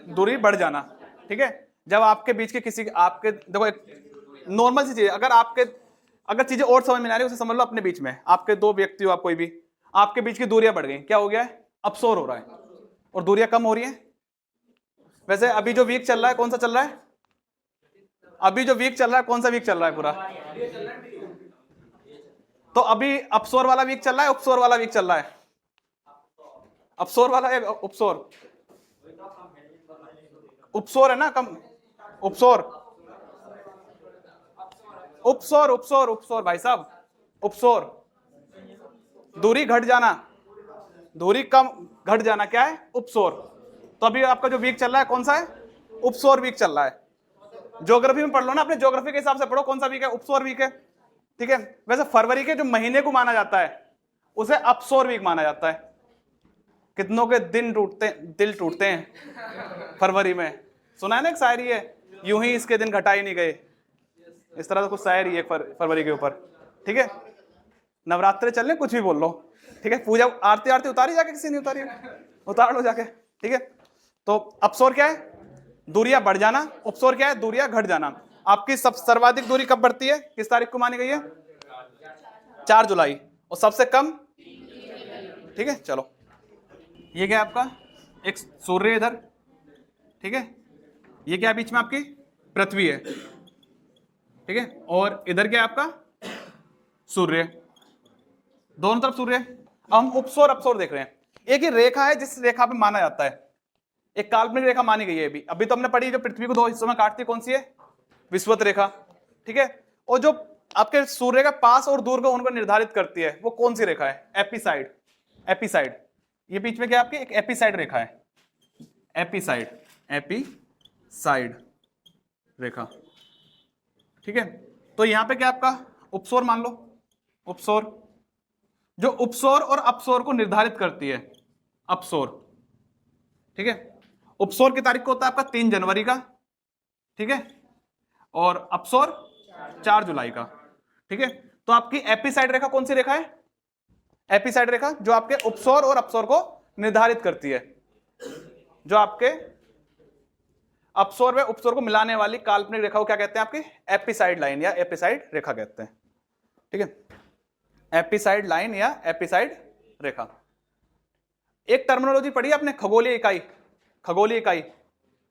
दूरी बढ़ जाना, ठीक है। जब आपके बीच के किसी, आपके देखो एक नॉर्मल सी चीज, अगर चीजें और समझ में आ रही है उसे समझ लो, अपने बीच में आपके दो व्यक्ति हो, आप कोई भी, आपके बीच की दूरियां बढ़ गई, क्या हो गया है, अपसोर हो रहा है, और दूरियां कम हो रही है। वैसे अभी जो वीक चल रहा है कौन सा चल रहा है, अभी जो वीक चल रहा है कौन सा वीक चल रहा है पूरा, तो अभी अपसोर वाला वीक चल रहा है, उपसोर वाला वीक चल रहा है, अपसोर वाला है, उपसोर, उपसोर है ना, कम उपसोर, उपसोर उपसोर उपसोर भाई साहब, उपसोर, दूरी घट जाना, दूरी कम घट जाना क्या है, उपसोर। तो अभी आपका जो वीक चल रहा है कौन सा है, उपसोर वीक चल रहा है। ज्योग्राफी में पढ़ लो ना, अपने ज्योग्राफी के हिसाब से पढ़ो कौन सा वीक है, उपसोर वीक है, ठीक है। वैसे फरवरी के जो महीने को माना जाता है उसे अपसोर वीक माना जाता है। कितनों के दिल टूटते हैं फरवरी में, सुना है ना एक शायरी है, यूं ही इसके दिन घटाए नहीं गए, इस तरह का कुछ शायरी है फरवरी के ऊपर, ठीक है। नवरात्रे चल रहे कुछ भी बोल लो, ठीक है। पूजा आरती उतारी जाके, किसी ने उतारी उतार लो जाके, ठीक है। तो अपसोर क्या है, दूरियां बढ़ जाना, उपसोर क्या है, दूरियां घट जाना। आपकी सर्वाधिक दूरी कब बढ़ती है, किस तारीख को मानी गई है, 4 जुलाई, और सबसे कम, ठीक है। चलो ये क्या है आपका, एक सूर्य इधर, ठीक है, ये क्या है बीच में आपकी पृथ्वी है, ठीक है, और इधर क्या है आपका सूर्य, दोनों तरफ सूर्य। अब हम उपसोर अपसोर देख रहे हैं। एक ही रेखा है जिस रेखा पे माना जाता है, एक काल्पनिक रेखा मानी गई है अभी तो हमने पढ़ी, जो पृथ्वी को 2 हिस्सों में काटती है कौन सी है, विषुवत रेखा, ठीक है। और जो आपके सूर्य का पास और दूर को उनको निर्धारित करती है वो कौन सी रेखा है, एपिसाइड, एपिसाइड। ये बीच में क्या आपकी एक एपिसाइड रेखा है, एपिसाइड, एपिसाइड रेखा, ठीक है। तो यहां पे क्या आपका उपसोर मान लो, उपसोर, जो उपसोर और अपसोर को निर्धारित करती है, अपसोर, ठीक है। उपसोर की तारीख को होता है आपका 3 जनवरी का, ठीक है, और अपसोर 4 जुलाई का, ठीक है। तो आपकी एपिसाइड रेखा कौन सी रेखा है? एपिसाइड रेखा जो आपके उपसौर और अपसौर को निर्धारित करती है, जो आपके अपसौर व उपसौर को मिलाने वाली काल्पनिक रेखा को क्या कहते हैं? आपकी एपिसाइड लाइन या एपिसाइड रेखा कहते हैं, ठीक है। एपिसाइड लाइन या एपिसाइड रेखा। एक टर्मिनोलॉजी पढ़ी आपने, खगोलीय इकाई। खगोलीय इकाई,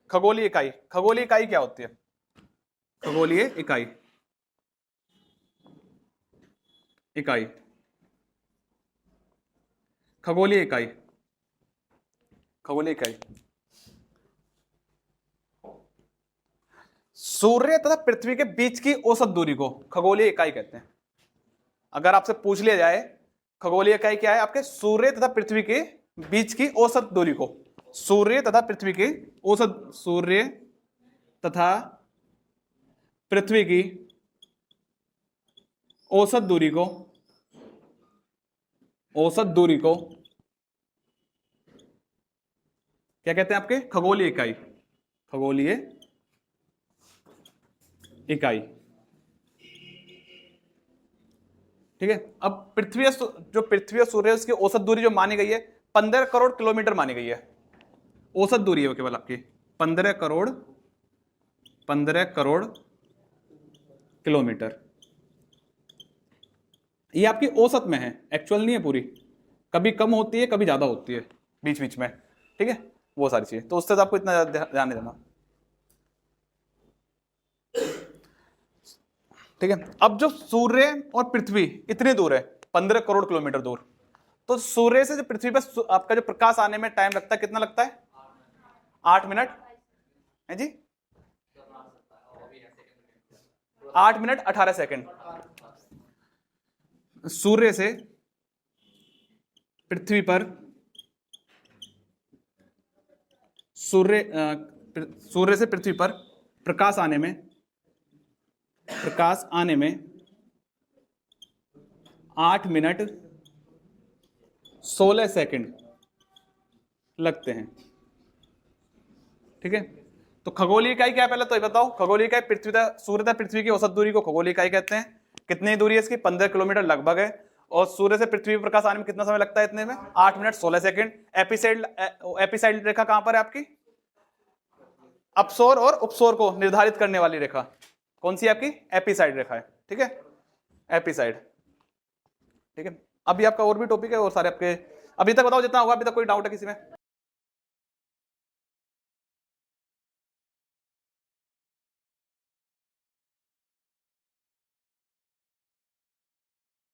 खगोलीय इकाई, खगोलीय इकाई क्या होती है? खगोलीय इकाई, इकाई, खगोलीय इकाई, खगोलीय इकाई सूर्य तथा पृथ्वी के बीच की औसत दूरी को खगोलीय इकाई कहते हैं। अगर आपसे पूछ लिया जाए खगोलीय इकाई क्या है, आपके सूर्य तथा पृथ्वी के बीच की औसत दूरी को, सूर्य तथा पृथ्वी की औसत, सूर्य तथा पृथ्वी की औसत दूरी को, औसत दूरी को क्या कहते हैं? आपके खगोलीय इकाई, खगोलीय इकाई, ठीक है। अब पृथ्वी, जो पृथ्वी और सूर्य उसकी औसत दूरी जो मानी गई है 15 करोड़ किलोमीटर मानी गई है। औसत दूरी है वो केवल आपकी 15 करोड़ किलोमीटर। ये आपकी औसत में है, एक्चुअल नहीं है पूरी, कभी कम होती है कभी ज्यादा होती है बीच बीच में, ठीक है, वो सारी चीजें। तो उससे तो आपको इतना ध्यान नहीं देना, ठीक है। अब जो सूर्य और पृथ्वी इतनी दूर है, 15 करोड़ किलोमीटर दूर, तो सूर्य से जो पृथ्वी पर आपका जो प्रकाश आने में टाइम लगता है, कितना लगता है? 8 मिनट है जी, 8 मिनट 18 सेकंड। सूर्य से पृथ्वी पर, सूर्य से पृथ्वी पर प्रकाश आने में 8 मिनट 16 सेकंड लगते हैं, ठीक है। तो खगोलीय इकाई क्या है पहले तो ये बताओ? खगोलीय इकाई पृथ्वी तथा सूर्य तथा पृथ्वी की औसत दूरी को खगोलीय इकाई कहते हैं। कितनी दूरी है इसकी? 15 किलोमीटर लगभग है। और सूर्य से पृथ्वी पर प्रकाश आने में कितना समय लगता है? इतने में 8 मिनट 16 सेकंड। एपिसाइड रेखा कहां पर है आपकी? अपसौर और उपसौर को निर्धारित करने वाली रेखा कौन सी है आपकी? एपिसाइड रेखा है, ठीक है, एपिसाइड, ठीक है। अभी आपका और भी टॉपिक है और सारे आपके, अभी तक बताओ जितना होगा, अभी तक कोई डाउट है किसी में?